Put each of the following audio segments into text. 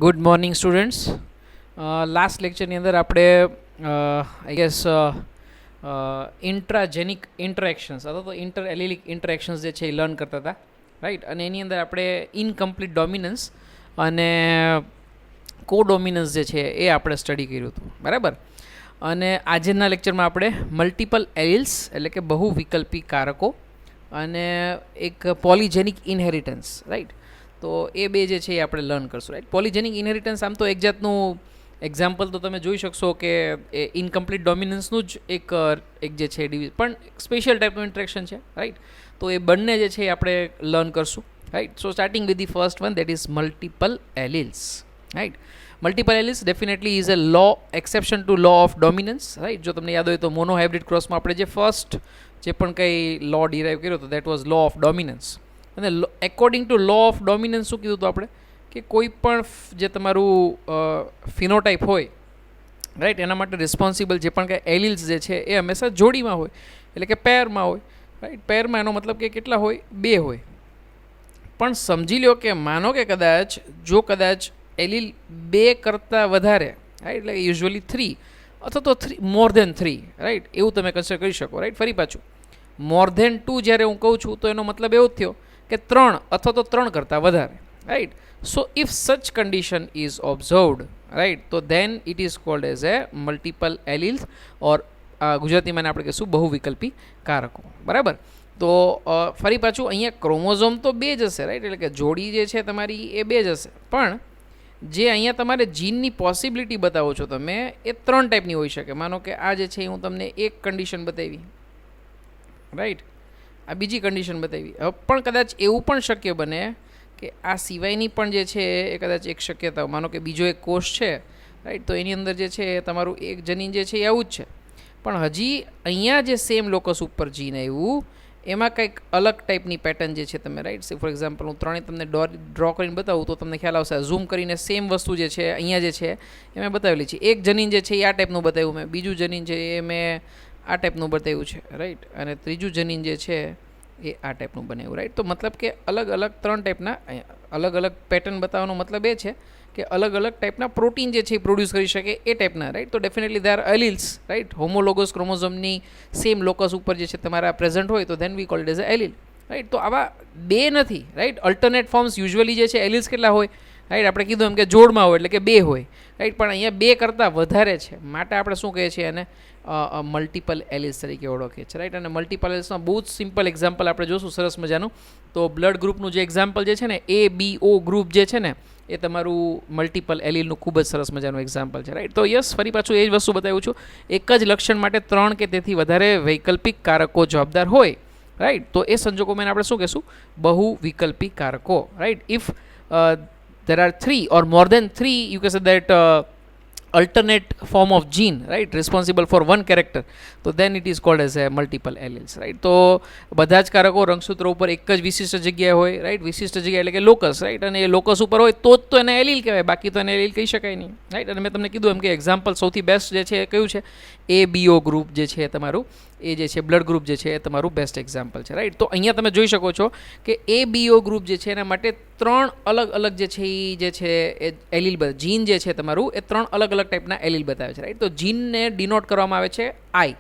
Good morning students. Last લેક્ચરની અંદર આપણે I guess ઇન્ટ્રાજેનિક ઇન્ટરેક્શન્સ અથવા તો ઇન્ટર એલિલિક ઇન્ટરેક્શન્સ જે છે એ લર્ન કરતા હતા, રાઈટ. અને એની અંદર આપણે ઇનકમ્પ્લીટ ડોમિનન્સ અને કોડોમિનન્સ જે છે એ આપણે સ્ટડી કર્યું હતું, બરાબર. અને આજના લેક્ચરમાં આપણે મલ્ટિપલ એલિલ્સ એટલે કે બહુ વિકલ્પી કારકો અને એક પોલિજેનિક ઇનહેરિટન્સ, રાઈટ. તો એ બે જે છે એ આપણે લર્ન કરશું, રાઈટ. પોલિજેનિક ઇનહેરિટન્સ આમ તો એક જાતનું એક્ઝામ્પલ તો તમે જોઈ શકશો કે એ ઇનકમ્પ્લીટ ડોમિનન્સનું જ એક જે છે પણ સ્પેશિયલ ટાઈપનું ઇન્ટરેક્શન છે, રાઈટ. તો એ બંને જે છે એ આપણે લર્ન કરશું, right. So starting with the first one, that is multiple alleles, right. Multiple alleles definitely is a law exception to law of dominance, right. જો તમને યાદ હોય તો મોનોહાઇબ્રિડ ક્રોસમાં આપણે જે ફર્સ્ટ જે પણ કંઈ લો ડિરાઈવ કર્યો હતો that was law of dominance. અને according to law of dominance શું કીધું હતું આપણે કે કોઈ પણ જે તમારું ફિનોટાઈપ હોય, રાઈટ, એના માટે રિસ્પોન્સિબલ જે પણ કાંઈ એલિલ્સ જે છે એ હંમેશા જોડીમાં હોય, એટલે કે પેરમાં હોય, રાઈટ. પેરમાં એનો મતલબ કે કેટલા હોય? બે હોય. પણ સમજી લો કે માનો કે કદાચ એલિલ બે કરતાં વધારે, રાઈટ, એટલે યુઝ્યુઅલી 3 અથવા તો મોર ધેન 3, રાઈટ, એવું તમે કન્સિડર કરી શકો, રાઈટ. ફરી પાછું, મોર ધેન 2 જ્યારે હું કહું છું તો એનો મતલબ એવો જ થયો કે 3 અથવા તો 3 કરતાં વધારે, right. So if such condition is observed, right, તો then it is called as a multiple alleles or ગુજરાતીમાં આપણે કહીશું બહુ વિકલ્પી કારકો, બરાબર. તો ફરી પાછું અહીંયા ક્રોમોઝોમ તો બે જ હશે, રાઈટ, એટલે કે જોડી જે છે તમારી એ બે જ હશે, પણ જે અહીંયા તમારે જીનની પોસિબિલિટી બતાવો છો તમે એ 3 ટાઈપની હોઈ શકે. માનો કે આ જે છે હું તમને એક કન્ડિશન બતાવી, રાઈટ, આ બીજી કન્ડિશન બતાવી. હવે પણ કદાચ એવું પણ શક્ય બને કે આ સિવાયની પણ જે છે એ કદાચ એક શક્યતા, માનો કે બીજો એક કોષ છે, રાઈટ, તો એની અંદર જે છે તમારું એક જનીન જે છે એ આવું જ છે, પણ હજી અહીંયા જે સેમ લોકસ ઉપર જીન આવ્યું એમાં કંઈક અલગ ટાઈપની પેટર્ન જે છે તમે, રાઈટ. ફોર એક્ઝામ્પલ હું ત્રણેય તમને ડ્રો કરીને બતાવું તો તમને ખ્યાલ આવશે. ઝૂમ કરીને સેમ વસ્તુ જે છે અહીંયા જે છે એ મેં બતાવેલી છે. એક જનીન જે છે એ આ ટાઈપનું બતાવ્યું મેં, બીજું જનીન છે એ મેં આ ટાઈપનું બતાવ્યું છે, રાઈટ, અને ત્રીજું જનીન જે છે એ આ ટાઈપનું બનાવ્યું, રાઈટ. તો મતલબ કે અલગ અલગ 3 ટાઈપના અલગ અલગ પેટર્ન બતાવવાનો મતલબ એ છે કે અલગ અલગ ટાઈપના પ્રોટીન જે છે એ પ્રોડ્યુસ કરી શકે એ ટાઈપના, રાઈટ. તો definitely there are alleles, right. Homologous ક્રોમોઝોમની સેમ લોકસ ઉપર જે છે તમારા પ્રેઝન્ટ હોય તો then we call it as allele, right. તો આવા બે નથી, રાઈટ. અલ્ટરનેટ ફોર્મ્સ યુઝ્યુઅલી જે છે એલિલ્સ કેટલા હોય, રાઈટ, આપણે કીધું એમ કે જોડમાં હોય એટલે કે બે હોય, રાઈટ. પણ અહીંયા બે કરતાં વધારે છે, માટે આપણે શું કહીએ છીએ એને મલ્ટિપલ એલિલ્સ તરીકે ઓળખીએ છીએ, રાઈટ. અને મલ્ટિપલ એલિલ્સમાં બહુ જ સિમ્પલ એક્ઝામ્પલ આપણે જોશું સરસ મજાનું. તો બ્લડ ગ્રુપનું જે એક્ઝામ્પલ જે છે ને ABO ગ્રુપ જે છે ને એ તમારું મલ્ટિપલ એલિલનું ખૂબ જ સરસ મજાનું એક્ઝામ્પલ છે, રાઈટ. તો યસ, ફરી પાછું એ જ વસ્તુ બતાવ્યું છું. એક જ લક્ષણ માટે 3 કે તેથી વધારે વૈકલ્પિક કારકો જવાબદાર હોય, રાઈટ. તો એ સંજોગોમાં આપણે શું કહીશું? બહુ વિકલ્પી કારકો, right. If there are 3 or more than 3, you can say that alternate form of gene, right, responsible for one character, so then it is called as a multiple alleles, right. તો બધા જ કારકો રંગસૂત્ર ઉપર એક જ વિશિષ્ટ જગ્યાએ હોય, રાઈટ. વિશિષ્ટ જગ્યા એટલે કે લોકસ, રાઈટ. અને એ લોકસ ઉપર હોય તો જ તો એને એલિલ કહેવાય, બાકી તો એને એલિલ કહી શકાય નહીં, રાઈટ. અને મેં તમને કીધું એમ કે એક્ઝામ્પલ સૌથી બેસ્ટ જે છે એ કયું છે? ABO ગ્રુપ જે છે તમારું, એ જે છે બ્લડ ગ્રુપ જે છે એ તમારું બેસ્ટ એક્ઝામ્પલ છે, રાઈટ. તો અહીંયા તમે જોઈ શકો છો કે ABO ગ્રુપ જે છે એના માટે 3 અલગ અલગ જે છે એ જે છે એ એલિલ જીન જે છે તમારું એ 3 અલગ અલગ ટાઈપના એલિલ બતાવે છે, રાઈટ. તો જીનને ડિનોટ કરવામાં આવે છે I,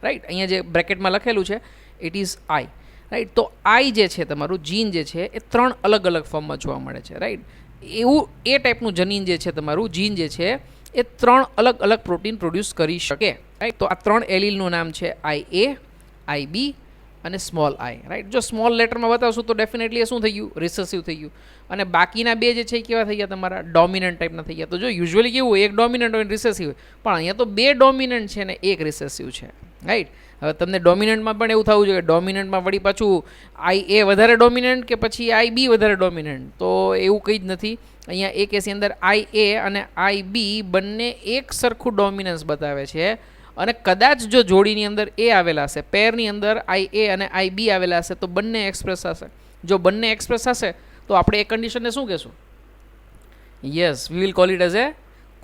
રાઈટ. અહીંયા જે બ્રેકેટમાં લખેલું છે ઇટ ઇઝ I, રાઈટ. તો I જે છે તમારું જીન જે છે એ 3 અલગ અલગ ફોર્મમાં જોવા મળે છે, રાઈટ. એવું એ ટાઈપનું જનીન જે છે તમારું જીન જે છે એ 3 અલગ અલગ પ્રોટીન પ્રોડ્યુસ કરી શકે, રાઈટ. તો આ 3 એલિલનું નામ છે IA, IB અને સ્મોલ I, રાઈટ. જો સ્મોલ લેટરમાં બતાવશું તો ડેફિનેટલી એ શું થઈ ગયું? રિસેસિવ થઈ ગયું. અને બાકીના બે જે છે એ કેવા થઈ ગયા? તમારા ડોમિનન્ટ ટાઈપના થઈ ગયા. તો જો યુઝ્યુઅલી કેવું હોય, એક ડોમિનન્ટ હોય રિસેસિવ હોય, પણ અહીંયા તો બે ડોમિનન્ટ છે ને એક રિસેસિવ છે, રાઈટ. હવે તમને ડોમિનન્ટમાં પણ એવું થવું જોઈએ કે ડોમિનન્ટમાં વળી પાછું IA વધારે ડોમિનન્ટ કે પછી IB વધારે ડોમિનન્ટ, તો એવું કંઈ જ નથી. અહીંયા એક કેસની અંદર IA અને IB બંને એક સરખું ડોમિનન્સ બતાવે છે. અને કદાચ જો જોડીની અંદર એ આવેલા હશે, પેરની અંદર IA અને IB આવેલા હશે તો બંને એક્સપ્રેસ હશે. જો બંને એક્સપ્રેસ હશે તો આપણે એ કન્ડિશનને શું કહેશું? Yes, we will call it as a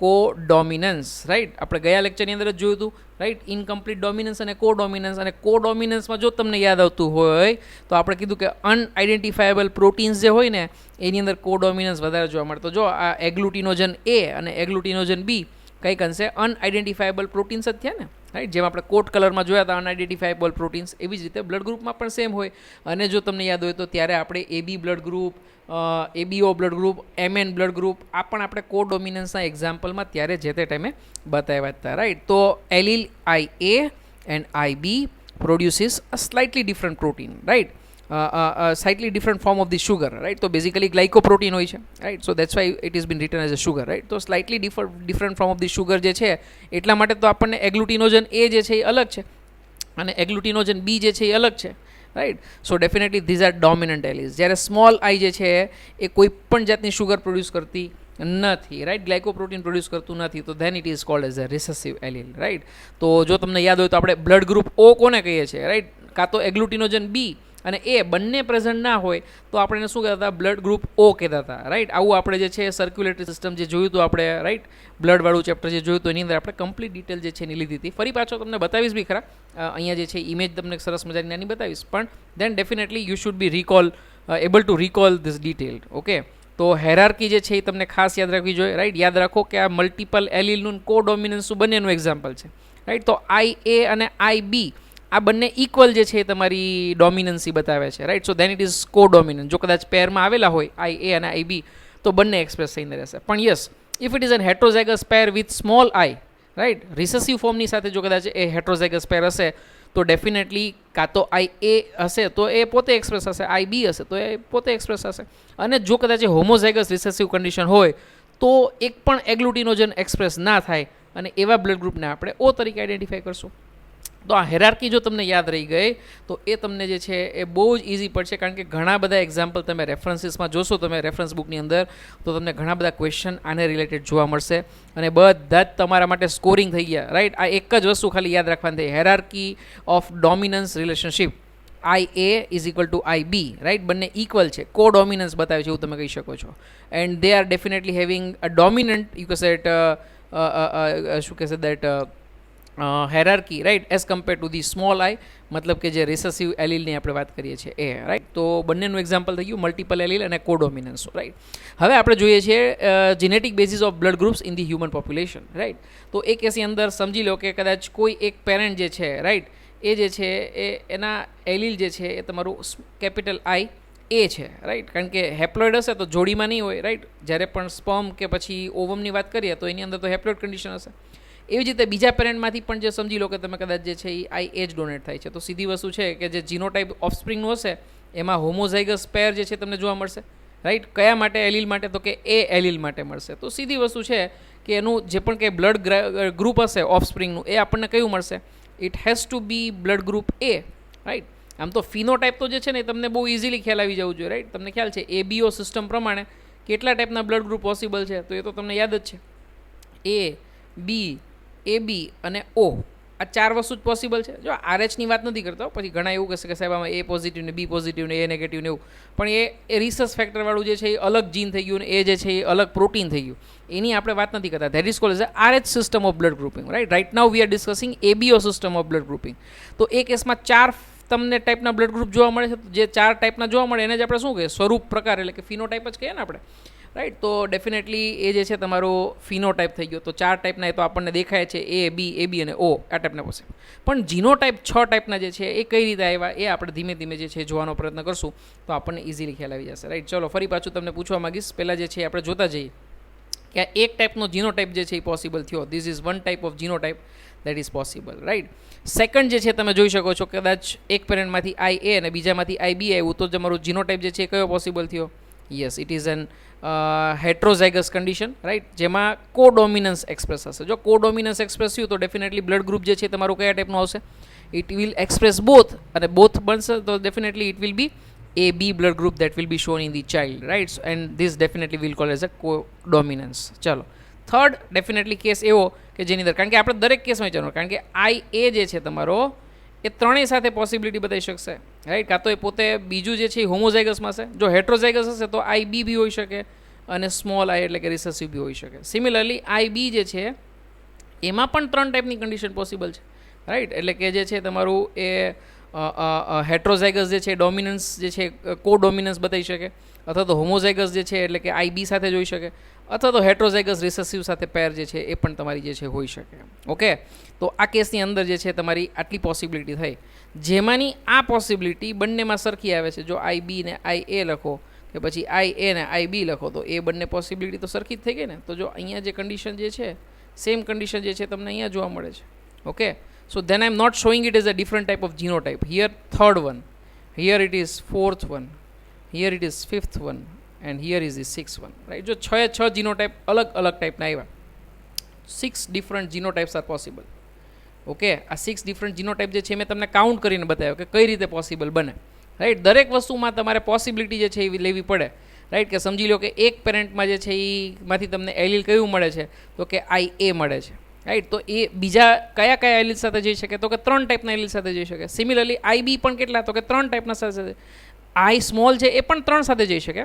codominance, right. આપણે ગયા લેક્ચરની અંદર જ જોયું હતું, રાઈટ, ઇનકમ્પ્લીટ ડોમિનન્સ અને કોડોમિનન્સ. અને કોડોમિનન્સમાં જો તમને યાદ આવતું હોય તો આપણે કીધું કે અનઆઇડેન્ટિફાયેબલ પ્રોટીન્સ જે હોય ને એની અંદર કોડોમિનન્સ વધારે જોવા મળતો. જો આ એગ્લુટિનોજન એ અને એગ્લુટિનોજન બી કંઈક અંશે અનઆઇડેન્ટિફાયેબલ પ્રોટીન્સ જ થયા ને, રાઈટ. જેમ આપણે કોટ કલરમાં જોયા હતા અનઆઇડેન્ટિફાયેબલ પ્રોટીન્સ, એવી જ રીતે બ્લડ ગ્રુપમાં પણ સેમ હોય. અને જો તમને યાદ હોય તો ત્યારે આપણે AB blood group, ABO blood group, MN blood group, આ પણ આપણે કોડોમિનન્સના એક્ઝામ્પલમાં ત્યારે જે તે ટાઈમે બતાવ્યા હતા, રાઈટ. તો allele I A and I B produces a slightly different protein, right, slightly different form of the sugar, right. તો બેઝિકલી ગ્લાયકોપ્રોટીન હોય છે, right. So that's why it is been written as a sugar, right. તો slightly different form of the sugar જે છે એટલા માટે તો આપણને એગ્લુટિનોજન એ જે છે એ અલગ છે અને એગ્લુટિનોજન બી જે છે એ અલગ છે, right. So definitely these are dominant alleles. જ્યારે સ્મોલ આઈ જે છે એ કોઈ પણ જાતની સુગર પ્રોડ્યુસ કરતી નથી, રાઈટ, ગ્લાયકોપ્રોટીન પ્રોડ્યુસ કરતું નથી. તો then it is called as a recessive allele, right. તો જો તમને યાદ હોય તો આપણે બ્લડ ગ્રુપ ઓ કોને કહીએ છીએ, રાઈટ, કાં તો એગ્લુટિનોજન બી અને એ બંને પ્રેઝન્ટ ના હોય તો આપણે એને શું કહેતા હતા, બ્લડ ગ્રુપ ઓ કહેતા હતા, રાઈટ. આવું આપણે જે છે સર્ક્યુલેટરી સિસ્ટમ જે જોયું હતું આપણે, રાઈટ, બ્લડવાળું ચેપ્ટર જે જોયું હતું એની અંદર આપણે કમ્પ્લીટ ડિટેલ જે છે એની લીધી હતી. ફરી પાછો તમને બતાવીશ બી ખરા, અહીંયા જે છે ઇમેજ તમને સરસ મજાની નાની બતાવીશ, પણ then definitely you should be able to recall this detail, okay. તો હેરાર્કી જે છે એ તમને ખાસ યાદ રાખવી જોઈએ, રાઈટ. યાદ રાખો કે આ મલ્ટિપલ એલીલનું કોડોમિનન્સ બંનેનું એક્ઝામ્પલ છે, રાઈટ. તો આઈ એ અને આઈ બી આ બંને ઇક્વલ જે છે તમારી ડોમિનન્સી બતાવે છે, right. So then it is codominant. જો કદાચ પેરમાં આવેલા હોય આઈ એ અને આઈ બી તો બંને એક્સપ્રેસ થઈને રહેશે. પણ yes, if it is an heterozygous pair with small I, right, recessive ફોર્મની સાથે જો કદાચ એ હેટ્રોઝાઇગસ પેર હશે તો ડેફિનેટલી કાં તો આઈ એ હશે તો એ પોતે એક્સપ્રેસ હશે, આઈ બી હશે તો એ પોતે એક્સપ્રેસ હશે. અને જો કદાચ એ હોમોઝાઇગસ રિસેસિવ કન્ડિશન હોય તો એક પણ એગ્લુટિનોજન એક્સપ્રેસ ના થાય અને એવા બ્લડ ગ્રુપને આપણે ઓ તરીકે આઈડેન્ટિફાઈ કરશું. તો આ હેરાર્કી જો તમને યાદ રહી ગઈ તો એ તમને જે છે એ બહુ જ ઇઝી પડશે, કારણ કે ઘણા બધા એક્ઝામ્પલ તમે રેફરન્સીસમાં જોશો, તમે રેફરન્સ બુકની અંદર, તો તમને ઘણા બધા ક્વેશ્ચન આને રિલેટેડ જોવા મળશે અને બધા જ તમારા માટે સ્કોરિંગ થઈ ગયા, રાઈટ. આ એક જ વસ્તુ ખાલી યાદ રાખવાની થઈ, hierarchy of dominance relationship, I A is equal to I B, right. બંને ઇક્વલ છે, કો ડોમિનન્સ બતાવે છે એવું તમે કહી શકો છો. And there are definitely having a dominant, you કે સેટ શું કહેશે that hierarchy, right, as compare to the small I, મતલબ કે જે રિસેસિવ એલીલની આપણે વાત કરીએ છીએ એ, રાઈટ. તો બંનેનું એક્ઝામ્પલ થઈ ગયું મલ્ટિપલ એલીલ અને કોડોમિનન્સ, રાઈટ. હવે આપણે જોઈએ છીએ genetic basis of blood groups in the human population, right. તો એ કેસની અંદર સમજી લો કે કદાચ કોઈ એક પેરેન્ટ જે છે, રાઈટ, એ જે છે એ એના એલીલ જે છે એ તમારું કેપિટલ આઈ એ છે, રાઈટ. કારણ કે હેપ્લોઇડ હશે તો જોડીમાં નહીં હોય, રાઈટ. જ્યારે પણ સ્પર્મ કે પછી ઓવમની વાત કરીએ તો એની અંદર તો હેપ્લોઇડ કન્ડિશન હશે. એવી જ રીતે બીજા પેરેન્ટમાંથી પણ જે સમજી લો કે તમે કદાચ જે છે એ આઈ એ જ ડોનેટ થાય છે, તો સીધી વસ્તુ છે કે જે જીનોટાઈપ ઓફસ્પ્રિંગનું હશે એમાં હોમોઝાઇગસ પેર જે છે તમને જોવા મળશે, રાઈટ. કયા માટે એલીલ માટે, તો કે એ એલીલ માટે મળશે. તો સીધી વસ્તુ છે કે એનું જે પણ કંઈ બ્લડ ગ્રુપ હશે ઓફસ્પ્રિંગનું એ આપણને કયું મળશે, it has to be blood group A, right. આમ તો ફિનોટાઈપ તો જે છે ને તમને બહુ ઇઝીલી ખ્યાલ આવી જવું જોઈએ, રાઈટ. તમને ખ્યાલ છે એબીઓ સિસ્ટમ પ્રમાણે કેટલા ટાઈપના બ્લડ ગ્રુપ પોસિબલ છે, તો એ તો તમને યાદ જ છે, એ બી, એ બી અને ઓ, આ ચાર વસ્તુ જ પોસિબલ છે. જો આરએચની વાત નથી કરતો, પછી ઘણા એવું કહેશે કે સાહેબ આમાં એ પોઝિટિવ ને બી પોઝિટિવ ને એ નેગેટિવ ને એવું, પણ એ રિસર્ચ ફેક્ટરવાળું જે છે એ અલગ જીન થઈ ગયું ને એ જે છે એ અલગ પ્રોટીન થઈ ગયું, એની આપણે વાત નથી કરતા. That is called as Rh system of blood grouping, right. Right now we are discussing ABO system of blood grouping. તો એ કેસમાં ચાર તમને ટાઈપના બ્લડ ગ્રુપ જોવા મળે છે. જે ચાર ટાઈપના જોવા મળે એને જ આપણે શું કહીએ, સ્વરૂપ પ્રકાર, એટલે કે ફિનોટાઈપ જ કહીએ ને આપણે, રાઈટ. તો ડેફિનેટલી એ જે છે તમારો ફિનોટાઈપ થઈ ગયો. તો ચાર ટાઈપના એ તો આપણને દેખાય છે, એ બી અને ઓ, આ ટાઈપના પાસે. પણ જીનોટાઈપ 6 ટાઈપના જે છે એ કઈ રીતે આવ્યા એ આપણે ધીમે ધીમે જે છે જોવાનો પ્રયત્ન કરશું તો આપણને ઇઝીલી ખ્યાલ આવી જશે, રાઈટ. ચલો ફરી પાછું તમને પૂછવા માંગીશ, પહેલાં જે છે આપણે જોતા જઈએ કે આ એક ટાઈપનો જીનોટાઈપ જે છે એ પોસિબલ થયો. This is one type of genotype that is possible, right. Second જે છે તમે જોઈ શકો છો કદાચ એક પેરેન્ટમાંથી આઈ એ અને બીજામાંથી આઈ બી આવ્યું તો તમારું જીનોટાઈપ જે છે એ કયો પોસિબલ થયો? Yes, it is an heterozygous condition, right, જેમાં કોડોમિનન્સ એક્સપ્રેસ હશે. જો કોડોમિનન્સ એક્સપ્રેસ થયું તો ડેફિનેટલી બ્લડ ગ્રુપ જે છે તમારું કયા ટાઈપનું આવશે? ઇટ વિલ એક્સપ્રેસ બોથ, અને બોથ બનશે તો definitely it will B a b blood group that will be shown in the child, right? And this definitely will call as a codominance. ચલો થર્ડ ડેફિનેટલી કેસ એવો કે જેની અંદર, કારણ કે આપણે દરેક કેસમાં વિચારવાનું, કારણ કે આઈ એ જે છે તમારો એ ત્રણેય સાથે પોસિબિલિટી બતાવી શકશે, રાઈટ. કાં તો એ પોતે બીજું જે છે એ હોમોઝાઇગસમાં હશે, જો હેટ્રોઝાઇગસ હશે તો આઈ બી હોઈ શકે, અને સ્મોલ આઈ એટલે કે રિસેસિવ બી હોઈ શકે. સિમિલરલી આઈ બી જે છે એમાં પણ 3 ટાઈપની કન્ડિશન પોસિબલ છે, રાઈટ. એટલે કે જે છે તમારું એ હેટ્રોઝાઇગસ જે છે ડોમિનન્સ જે છે કો ડોમિનન્સ બતાવી શકે, અથવા તો હોમોઝાઇગસ જે છે એટલે કે આઈ બી સાથે જોઈ શકે, અથવા તો હેટ્રોઝાઇગસ રિસેસિવ સાથે પેર જે છે એ પણ તમારી જે છે હોઈ શકે. ઓકે, તો આ કેસની અંદર જે છે તમારી આટલી પોસિબિલિટી થઈ, જેમાંની આ પોસિબિલિટી બંનેમાં સરખી આવે છે. જો આઈ બી ને આઈ એ લખો કે પછી આઈ એ ને આઈ બી લખો તો એ બંને પોસિબિલિટી તો સરખી જ થઈ ગઈ ને. તો જો અહીંયા જે કન્ડિશન જે છે સેમ કન્ડિશન જે છે તમને અહીંયા જોવા મળે છે. Okay, so then I'm not showing it as a different type of genotype. Here third one, here it is fourth one, here it is fifth one, and here is the sixth one, right? જો 6 genotype અલગ ટાઈપના આવ્યા, 6 different genotypes are possible. Okay, આ 6 different genotype જે છે મેં તમને count કરીને બતાવ્યો કે કઈ રીતે પોસિબલ બને, રાઈટ. દરેક વસ્તુમાં તમારે પોસિબિલિટી જે છે એ લેવી પડે, રાઈટ. કે સમજી લો કે એક પેરેન્ટમાં જે છે એમાંથી તમને એલીલ કયું મળે છે તો કે આઈ એ મળે છે, રાઈટ. તો એ બીજા કયા એલિલ સાથે જઈ શકે તો કે 3 ટાઈપના એલિલ સાથે જઈ શકે. સિમિલરલી આઈ બી પણ કેટલા તો કે 3 ટાઈપના સાથે. આઈ સ્મોલ છે એ પણ 3 સાથે જઈ શકે,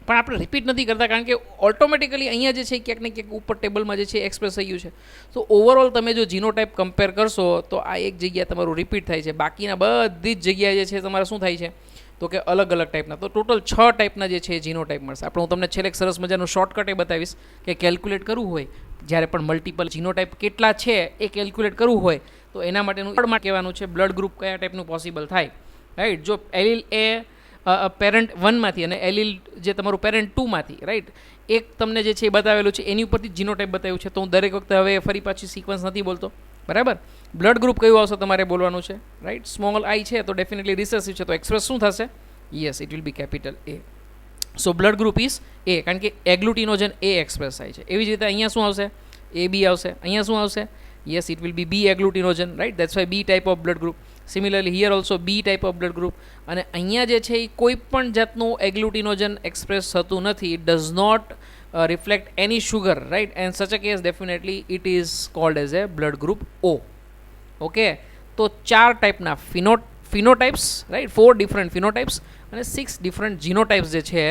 પણ આપણે રિપીટ નથી કરતા કારણ કે ઓટોમેટિકલી અહીંયા જે છે ક્યાંક ને ક્યાંક ઉપર ટેબલમાં જે છે એક્સપ્રેસ થઈ ગયું છે. તો ઓવરઓલ તમે જો જીનોટાઈપ કમ્પેર કરશો તો આ એક જગ્યા તમારું રિપીટ થાય છે, બાકીના બધી જ જગ્યાએ જે છે તમારે શું થાય છે તો કે અલગ ટાઈપના. તો ટોટલ 6 ટાઈપના જે છે જીનોટાઈપ મળશે. આપણે હું તમને છેલ્લે એક સરસ મજાનું શોર્ટકટ એ બતાવીશ કે કેલ્ક્યુલેટ કરવું હોય જ્યારે પણ મલ્ટિપલ જીનોટાઈપ કેટલા છે એ કેલ્ક્યુલેટ કરવું હોય તો એના માટેનું કહેવાનું છે બ્લડ ગ્રુપ કયા ટાઈપનું પોસિબલ થાય, રાઈટ. જો એલિલ એ પેરેન્ટ 1માંથી અને એલિલ જે તમારું પેરેન્ટ 2માંથી, રાઈટ, એક તમને જે છે એ બતાવેલું છે એની ઉપરથી જીનોટાઈપ બતાવ્યું છે. તો હું દરેક વખતે હવે ફરી પાછી સિક્વન્સ નથી બોલતો, બરાબર. બ્લડ ગ્રુપ કયું આવશે તમારે બોલવાનું છે, રાઈટ. સ્મોલ આઈ છે તો ડેફિનેટલી રિસેસિવ છે, તો એક્સપ્રેસ શું થશે? Yes, it will be capital A. So blood group is A, કારણ કે એગ્લુટિનોજન એ એક્સપ્રેસ થાય છે. એવી જ રીતે અહીંયા શું આવશે? એ બી આવશે. અહીંયા શું આવશે? Yes, it will be B agglutinogen, right. That's why B type of blood group. Similarly here also B type of blood group. અને અહીંયા જે છે એ કોઈ પણ જાતનું એગ્લુટિનોજન એક્સપ્રેસ થતું નથી. It does not reflect any sugar, right? And such a case definitely it is called as a blood group O. Okay, તો 4 ટાઈપના ફિનોટાઇપ્સ, રાઈટ, 4 ડિફરન્ટ ફિનોટાઇપ્સ અને 6 ડિફરન્ટ જીનોટાઇપ્સ જે છે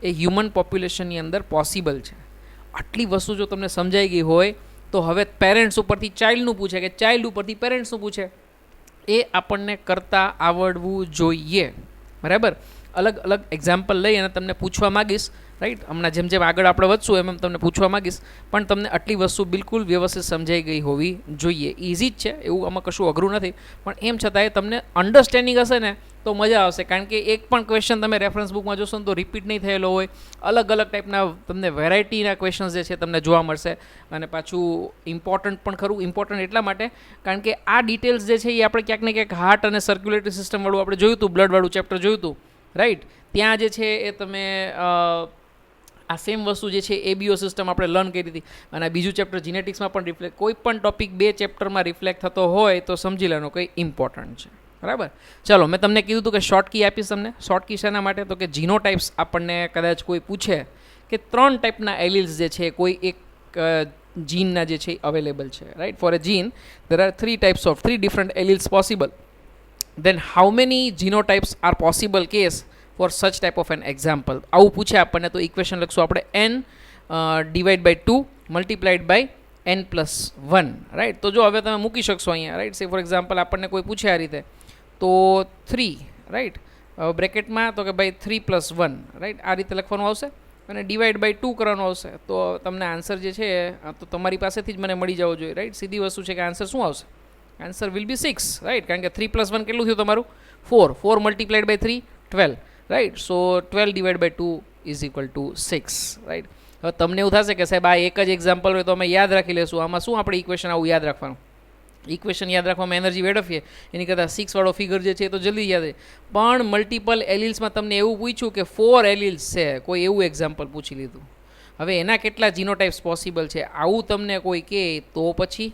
એ હ્યુમન પોપ્યુલેશનની અંદર પોસિબલ છે. આટલી વસ્તુ જો તમને સમજાઈ ગઈ હોય તો હવે પેરેન્ટ્સ ઉપરથી ચાઇલ્ડનું પૂછે કે ચાઇલ્ડ ઉપરથી પેરેન્ટ્સનું પૂછે એ આપણને કરતાં આવડવું જોઈએ, બરાબર. અલગ એક્ઝામ્પલ લઈ અને તમને પૂછવા માગીશ, રાઈટ. હમણાં જેમ આગળ આપણે વધશું એમ તમને પૂછવા માગીશ, પણ તમને આટલી વસ્તુ બિલકુલ વ્યવસ્થિત સમજાઈ ગઈ હોવી જોઈએ. ઇઝી જ છે, એવું આમાં કશું અઘરું નથી, પણ એમ છતાંય તમને અન્ડરસ્ટેન્ડિંગ હશે ને તો મજા આવશે. કારણ કે એક પણ ક્વેશ્ચન તમે રેફરન્સ બુકમાં જોશો ને તો રિપીટ નહીં થયેલો હોય. અલગ ટાઈપના તમને વેરાયટીના ક્વેશ્ચન્સ જે છે તમને જોવા મળશે. અને પાછું ઇમ્પોર્ટન્ટ પણ ખરું. ઇમ્પોર્ટન્ટ એટલા માટે કારણ કે આ ડિટેલ્સ જે છે એ આપણે ક્યાંક ને ક્યાંક હાર્ટ અને સર્ક્યુલેટરી સિસ્ટમવાળું આપણે જોયું હતું, બ્લડવાળું ચેપ્ટર જોયું હતું, રાઈટ. ત્યાં જે છે એ તમે આ સેમ વસ્તુ જે છે એબીઓ સિસ્ટમ આપણે લર્ન કરી હતી. અને બીજું ચેપ્ટર જીનેટિક્સમાં પણ રિફ્લેક્ટ, કોઈ પણ ટોપિક 2 ચેપ્ટરમાં રિફ્લેક્ટ થતો હોય તો સમજી લેવાનો કંઈ ઇમ્પોર્ટન્ટ છે, બરાબર. ચલો, મેં તમને કીધું હતું કે શોર્ટ કી આપીશ તમને. શોર્ટ કી શેના માટે? તો કે જીનોટાઇપ્સ આપણને કદાચ કોઈ પૂછે કે 3 ટાઈપના એલિલ્સ જે છે કોઈ એક જીનના જે છે અવેલેબલ છે, right. For a gene there are 3 different alleles possible. Then how many genotypes are possible case for such type of an example? આવું પૂછે આપણને તો ઇક્વેશન લખશું આપણે n divide by 2 multiplied by n+1, right. તો જો હવે તમે મૂકી શકશો અહીંયા, રાઈટ. સે ફોર એક્ઝામ્પલ આપણને કોઈ પૂછે આ રીતે તો 3, રાઈટ, બ્રેકેટમાં તો કે ભાઈ 3+1, રાઈટ, આ રીતે લખવાનું આવશે અને ડિવાઇડ બાય 2 કરવાનું આવશે. તો તમને આન્સર જે છે તો તમારી પાસેથી જ મને મળી જવો જોઈએ, રાઈટ. સીધી વસ્તુ છે કે આન્સર શું આવશે? Answer will be 6, right. કારણ કે 3+1 કેટલું થયું તમારું? 4 multiplied by 3 12, right. So 12 divide by 2 is equal to 6, right. હવે તમને એવું થશે કે સાહેબ આ એક જ એક્ઝામ્પલ હોય તો અમે યાદ રાખી લેશું, આમાં શું આપણે ઇક્વેશન આવું યાદ રાખવાનું? ઇક્વેશન યાદ રાખવામાં એનર્જી વેડફીએ એની કરતાં 6 વાળો ફિગર જે છે એ તો જલ્દી યાદ રહે. પણ મલ્ટિપલ એલિલ્સમાં તમને એવું પૂછ્યું કે 4 એલિલ્સ છે, કોઈ એવું એક્ઝામ્પલ પૂછી લીધું. હવે એના કેટલા જીનોટાઇપ્સ પોસિબલ છે આવું તમને કોઈ કહે તો પછી,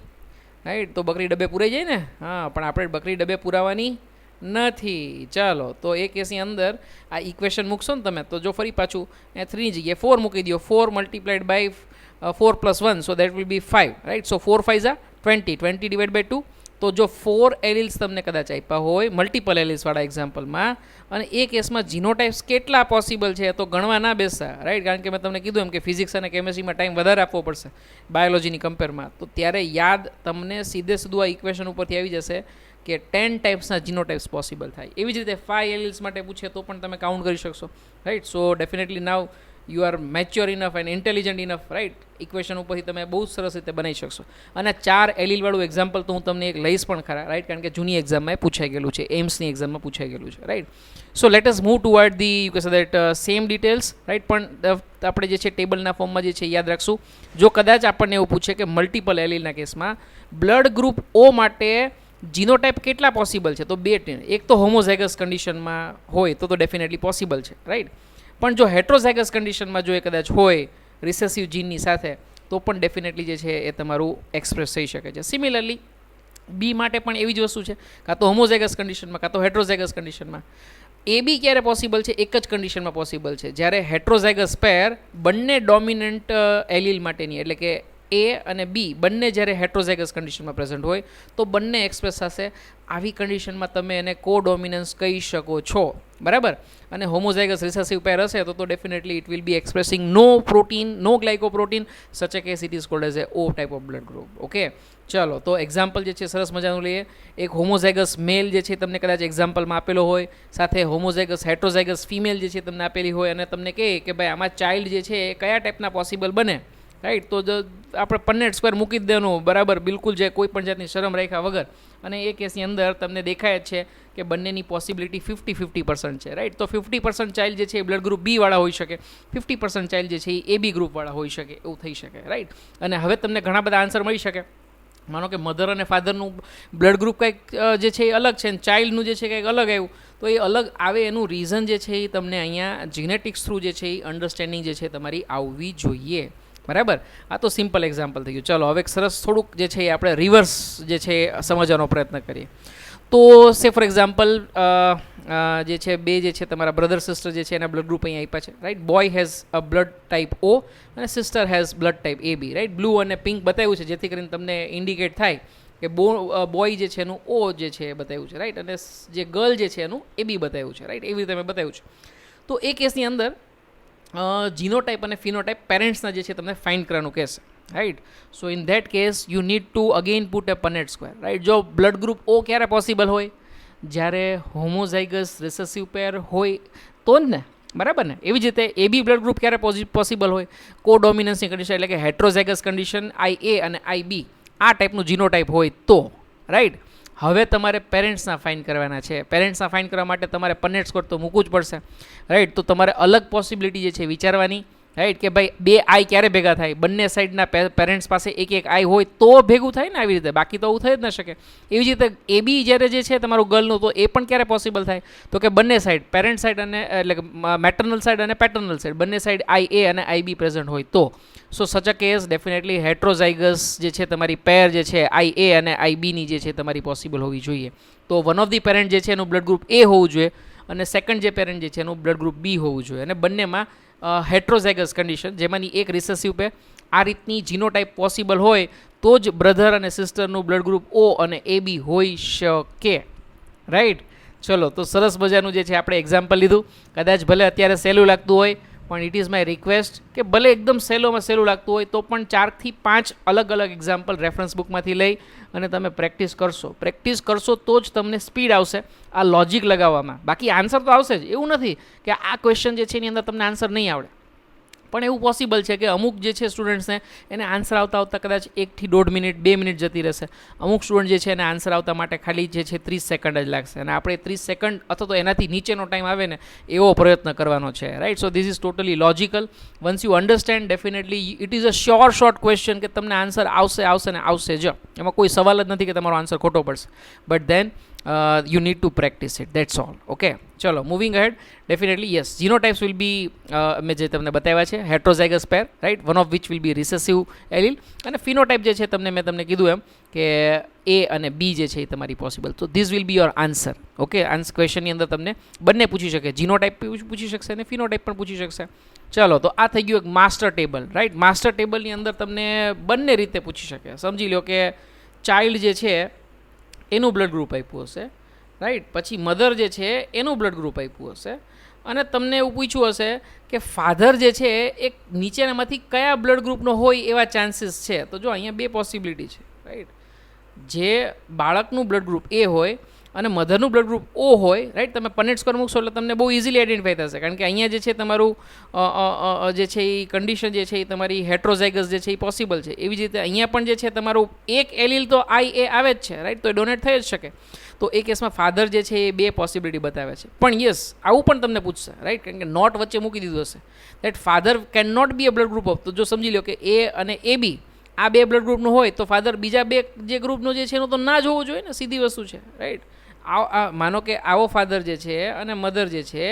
રાઈટ, તો બકરી ડબ્બે પૂરાઈ જાય ને. હા, પણ આપણે બકરી ડબ્બે પુરાવાની નથી. ચાલો, તો એ કેસની અંદર આ ઇક્વેશન મૂકશો ને તમે તો જો ફરી પાછું 3 ની જગ્યાએ 4 મૂકી દો. 4 multiplied by 4+1, so that will be 5, right. So 4 5 20 divide by 2 તો જો 4 એલિલ્સ તમને કદાચ આપ્યા હોય મલ્ટિપલ એલિલ્સવાળા એક્ઝામ્પલમાં, અને એ કેસમાં જીનોટાઇપ્સ કેટલા પોસિબલ છે તો ગણવા ના બેસતા, રાઈટ? કારણ કે મેં તમને કીધું એમ કે ફિઝિક્સ અને કેમેસ્ટ્રીમાં ટાઈમ વધારે આપવો પડશે બાયોલોજીની કમ્પેરમાં, તો ત્યારે યાદ તમને સીધે સીધું આ ઇક્વેશન ઉપરથી આવી જશે કે 10 ટાઈપ્સના જીનોટાઇપ્સ પોસિબલ થાય. એવી જ રીતે 5 એલિલ્સ માટે પૂછે તો પણ તમે કાઉન્ટ કરી શકશો, right? So definitely now you are mature enough and intelligent enough, right? Equation ઉપરથી તમે બહુ સરસ રીતે બનાવી શકશો. અને 4 એલિલવાળું એક્ઝામ્પલ તો હું તમને એક લઈશ પણ ખરા, રાઈટ? કારણ કે જૂની એક્ઝામમાં એ પૂછાઈ ગયેલું છે, એમ્સની એક્ઝામમાં પૂછાઈ ગયેલું છે, right? So let us move toward the you કે say that same details, right? પણ આપણે જે છે ટેબલના ફોર્મમાં જે છે યાદ રાખશું. જો કદાચ આપણને એવું પૂછે કે મલ્ટિપલ એલિલના કેસમાં બ્લડ ગ્રુપ ઓ માટે જીનોટાઇપ કેટલા પોસિબલ છે, તો 2. એક તો હોમોઝાઇગસ કન્ડિશનમાં હોય તો ડેફિનેટલી પોસિબલ છે, રાઈટ? પણ જો હેટ્રોઝાઇગસ કન્ડિશનમાં જો એ કદાચ હોય રિસેસિવ જીનની સાથે તો પણ ડેફિનેટલી જે છે એ તમારું એક્સપ્રેસ થઈ શકે છે. સિમિલરલી બી માટે પણ એવી જ વસ્તુ છે, કાં તો હોમોઝાઇગસ કન્ડિશનમાં કાં તો હેટ્રોઝાઇગસ કન્ડિશનમાં. એ બી ક્યારે પોસિબલ છે? એક જ કન્ડિશનમાં પોસિબલ છે, જ્યારે હેટ્રોઝાઇગસ પેર બંને ડોમિનન્ટ એલિલ માટેની, એટલે કે એ અને બી બંને જ્યારે હેટ્રોઝાઇગસ કન્ડિશનમાં પ્રેઝન્ટ હોય તો બંને એક્સપ્રેસ થશે. આવી કન્ડિશનમાં તમે એને કોડોમિનન્સ કહી શકો છો, બરાબર? અને હોમોઝાઇગસ રિસેસિવ પેર હશે તો definitely it will be expressing no protein, no glycoprotein, such a case it is called as a O type of blood group. Okay, ચલો તો એક્ઝામ્પલ જે છે સરસ મજાનું લઈએ. એક હોમોઝાઇગસ મેલ જે છે તમને કદાચ એક્ઝામ્પલમાં આપેલો હોય, સાથે હોમોઝાઇગસ હેટ્રોઝાઇગસ ફિમેલ જે છે તમને આપેલી હોય, અને તમને કહે કે ભાઈ આમાં ચાઇલ્ડ જે છે એ કયા ટાઈપના પોસિબલ બને, રાઈટ? તો આપણે પન્નેટ સ્ક્વેર મૂકી જ દેવાનું, બરાબર? બિલકુલ જે કોઈ પણ જાતની શરમ રાખ્યા વગર. અને એ કેસની અંદર તમને દેખાય જ છે કે બંનેની પોસિબિલિટી 50-50% છે, રાઈટ? તો 50% ચાઇલ્ડ જે છે એ બ્લડ ગ્રુપ બી વાળા હોઈ શકે, 50% ચાઇલ્ડ જે છે એ બી ગ્રુપ વાળા હોઈ શકે, એવું થઈ શકે, રાઈટ? અને હવે તમને ઘણા બધા આન્સર મળી શકે. માનો કે મધર અને ફાધરનું બ્લડ ગ્રુપ કંઈક જે છે એ અલગ છે, અને ચાઇલ્ડનું જે છે કંઈક અલગ આવ્યું, તો એ અલગ આવે એનું રીઝન જે છે એ તમને અહીંયા જીનેટિક્સ થ્રુ જે છે એ અન્ડરસ્ટેન્ડિંગ જે છે તમારી આવવી જોઈએ, બરાબર? આ તો સિમ્પલ એક્ઝામ્પલ થઈ ગયું. ચલો હવે સરસ થોડુંક જે છે એ આપણે રિવર્સ જે છે સમજવાનો પ્રયત્ન કરીએ. તો સે ફોર એક્ઝામ્પલ જે છે બે જે છે તમારા બ્રધર સિસ્ટર જે છે એના બ્લડ ગ્રુપ અહીંયા આપ્યા છે, right? Boy has a blood type O અને sister has blood type A B, right? Blue અને પિંક બતાવ્યું છે જેથી કરીને તમને ઇન્ડિકેટ થાય કે બોય જે છે એનું ઓ જે છે એ બતાવ્યું છે, રાઈટ? અને જે ગર્લ જે છે એનું એ બી બતાવ્યું છે, રાઈટ? એવી રીતે મેં બતાવ્યું છે. તો એ કેસની અંદર જીનોટાઈપ અને ફિનોટાઈપ પેરેન્ટ્સના જે છે તમને ફાઇન્ડ કરવાનું કહેશે, right? So in that case you need to again put a Punnett square, right? જો બ્લડ ગ્રુપ ઓ ક્યારે પોસિબલ હોય? જ્યારે હોમોઝાઇગસ રિસેસિવ પેર હોય તો જ ને, બરાબર ને? એવી જ રીતે એ બી બ્લડ ગ્રુપ ક્યારે પોસિબલ હોય? કોડોમિનન્સની કન્ડિશન, એટલે કે હેટ્રોઝાઇગસ કન્ડિશન આઈ એ અને આઈ બી આ ટાઈપનું જીનોટાઈપ હોય તો, રાઈટ? હવે તમારે પેરેન્ટ્સના ફાઇન્ડ કરવાના છે. પેરેન્ટ્સના ફાઇન્ડ કરવા માટે તમારે પનેટ સ્કોર તો મૂકવું જ પડશે, રાઈટ? તો તમારે અલગ પોસિબિલિટી જે છે વિચારવાની, રાઈટ? કે ભાઈ બે આઈ ક્યારે ભેગા થાય? બંને સાઈડના પેરેન્ટ્સ પાસે એક એક આઈ હોય તો ભેગું થાય ને આવી રીતે, બાકી તો આવું થઈ જ ન શકે. એવી જ રીતે એ બી જ્યારે જે છે તમારું ગર્લનું, તો એ પણ ક્યારે પોસિબલ થાય? તો કે બંને સાઈડ, પેરેન્ટ સાઈડ અને એટલે કે મેટર્નલ સાઈડ અને પેટર્નલ સાઈડ બંને સાઈડ આઈ એ અને આઈ બી પ્રેઝન્ટ હોય તો. સો સચ અ કેસ ડેફિનેટલી હેટ્રોઝાઇગસ જે છે તમારી પેર જે છે આઈ એ અને આઈ બીની જે છે તમારી પોસિબલ હોવી જોઈએ. તો વન ઓફ ધી પેરેન્ટ જે છે એનું બ્લડ ગ્રુપ એ હોવું જોઈએ, અને સેકન્ડ જે પેરેન્ટ જે છે એનું બ્લડ ગ્રુપ બી હોવું જોઈએ, અને બંનેમાં હેટ્રોઝાઇગસ કન્ડિશન જેમાંની એક રિસેસિવ પે. આ રીતની જીનોટાઈપ પોસિબલ હોય તો જ બ્રધર અને સિસ્ટરનું બ્લડ ગ્રુપ ઓ અને એ બી હોઈ શકે, રાઈટ? ચલો તો સરસ મજાનું જે છે આપણે એક્ઝામ્પલ લીધું. કદાચ ભલે અત્યારે સહેલું લાગતું હોય, પણ ઇટ ઇઝ માય રિક્વેસ્ટ કે ભલે એકદમ સહેલું લાગતું હોય તો પણ 4 થી 5 અલગ અલગ એક્ઝામ્પલ રેફરન્સ બુકમાંથી લઈ અને તમે પ્રેક્ટિસ કરશો તો જ તમને સ્પીડ આવશે આ લોજિક લગાવવામાં. બાકી આન્સર તો આવશે જ, એવું નથી કે આ ક્વેશ્ચન જે છે એની અંદર તમને આન્સર નહીં આવડે. પણ એવું પોસિબલ છે કે અમુક જે છે સ્ટુડન્ટ્સને એને આન્સર આવતા કદાચ 1 થી 1.5 મિનિટ 2 મિનિટ જતી રહેશે. અમુક સ્ટુડન્ટ જે છે એને આન્સર આવતા માટે ખાલી જે છે 30 સેકન્ડ જ લાગશે, અને આપણે 30 સેકન્ડ અથવા તો એનાથી નીચેનો ટાઈમ આવે ને એવો પ્રયત્ન કરવાનો છે, right? So this is totally logical. Once you understand definitely it is a short question કે તમને આન્સર આવશે ને આવશે જ. એમાં કોઈ સવાલ જ નથી કે તમારો આન્સર ખોટો પડશે, but then you need to practice it, that's all. Okay, ચલો moving ahead. Definitely yes, genotypes will be મેં જે તમને બતાવ્યા છે heterozygous pair, right? One of which will be recessive allele, અને ફિનોટાઇપ જે છે મેં તમને કીધું એમ કે એ અને બી જે છે એ તમારી પોસિબલ. તો this will be your answer. Okay, answer ક્વેશ્ચનની અંદર તમને બંને પૂછી શકે, જીનોટાઇપ પૂછી શકશે અને ફિનોટાઇપ પણ પૂછી શકશે. ચલો તો આ થઈ ગયું એક માસ્ટર ટેબલ, રાઈટ? માસ્ટર ટેબલની અંદર તમને બંને રીતે પૂછી શકે. સમજી લો કે ચાઇલ્ડ જે છે એનું બ્લડ ગ્રુપ આપ્યું હશે, રાઈટ. પછી મધર જે છે એનું બ્લડ ગ્રુપ આપ્યું હશે, અને તમને એવું પૂછ્યું હશે કે ફાધર જે છે એ નીચેનામાંથી કયા બ્લડ ગ્રુપનો હોય એવા ચાન્સીસ છે. તો જો અહીંયા બે પોસિબિલિટી છે, રાઈટ. જે બાળકનું બ્લડ ગ્રુપ એ હોય અને મધરનું બ્લડ ગ્રુપ ઓ હોય, રાઈટ. તમે પનેટ સ્કોર મૂકશો એટલે તમને બહુ ઇઝીલી આઈડેન્ટિફાઈ થશે, કારણ કે અહીંયા જે છે તમારું જે છે એ કન્ડિશન જે છે એ તમારી હેટ્રોઝાઇગસ જે છે એ પોસિબલ છે. એવી જ રીતે અહીંયા પણ જે છે તમારું એક એલીલ તો આઈ એ આવે જ છે, રાઈટ. તો એ ડોનેટ થઈ જ શકે. તો એ કેસમાં ફાધર જે છે એ બે પોસિબિલિટી બતાવે છે. પણ યસ, આવું પણ તમને પૂછશે, રાઈટ, કારણ કે નોટ વચ્ચે મૂકી દીધું હશે that father can not be a blood group of. તો જો સમજી લો કે એ અને એ બી આ બે બ્લડ ગ્રુપનું હોય તો ફાધર બીજા બે જે ગ્રુપનો જે છે એનું તો ના જ હોવું જોઈએ ને, સીધી વસ્તુ છે, રાઈટ. માનો કે આવો ફાધર જે છે અને મધર જે છે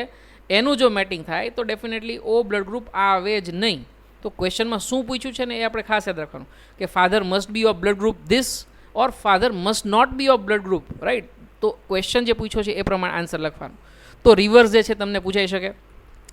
એનું જો મેટિંગ થાય તો ડેફિનેટલી ઓ બ્લડ ગ્રુપ આવે જ નહીં. તો ક્વેશ્ચનમાં શું પૂછ્યું છે ને એ આપણે ખાસ યાદ રાખવાનું કે father must be of blood group this or father must not be of blood group, right. તો ક્વેશ્ચન જે પૂછ્યો છે એ પ્રમાણે આન્સર લખવાનું. તો રિવર્સ જે છે તમને પૂછાઈ શકે.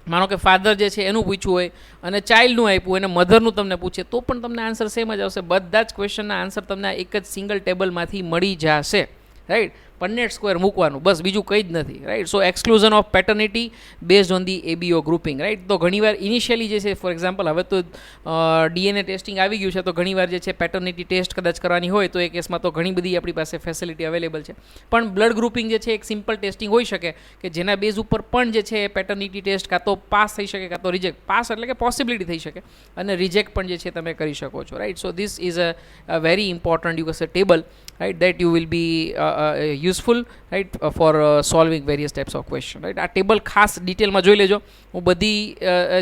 માનો કે ફાધર જે છે એનું પૂછ્યું હોય અને ચાઇલ્ડનું આપ્યું અને મધરનું તમને પૂછે તો પણ તમને આન્સર સેમ જ આવશે. બધા જ ક્વેશ્ચનના આન્સર તમને એક જ સિંગલ ટેબલમાંથી મળી જશે, રાઈટ. પન્નેટ સ્ક્વેર મૂકવાનું, બસ, બીજું કંઈ જ નથી, right. So exclusion of paternity based on the ABO grouping, right. તો ઘણીવાર ઇનિશિયલી જે છે, ફોર એક્ઝામ્પલ હવે તો ડીએનએ ટેસ્ટિંગ આવી ગયું છે, તો ઘણીવાર જે છે પેટર્નિટી ટેસ્ટ કદાચ કરવાની હોય તો એ કેસમાં તો ઘણી બધી આપણી પાસે ફેસિલિટી અવેલેબલ છે. પણ બ્લડ ગ્રુપિંગ જે છે એક સિમ્પલ ટેસ્ટિંગ હોઈ શકે કે જેના બેઝ ઉપર પણ જે છે પેટર્નિટી ટેસ્ટ કાં તો પાસ થઈ શકે કાં તો રિજેક્ટ. પાસ એટલે કે પોસિબિલિટી થઈ શકે અને રિજેક્ટ પણ જે છે તમે કરી શકો છો, right. So this is a very important you કસે table, right, that you will be useful, right, for solving various types of question, right. આ ટેબલ ખાસ ડિટેલમાં જોઈ લેજો. હું બધી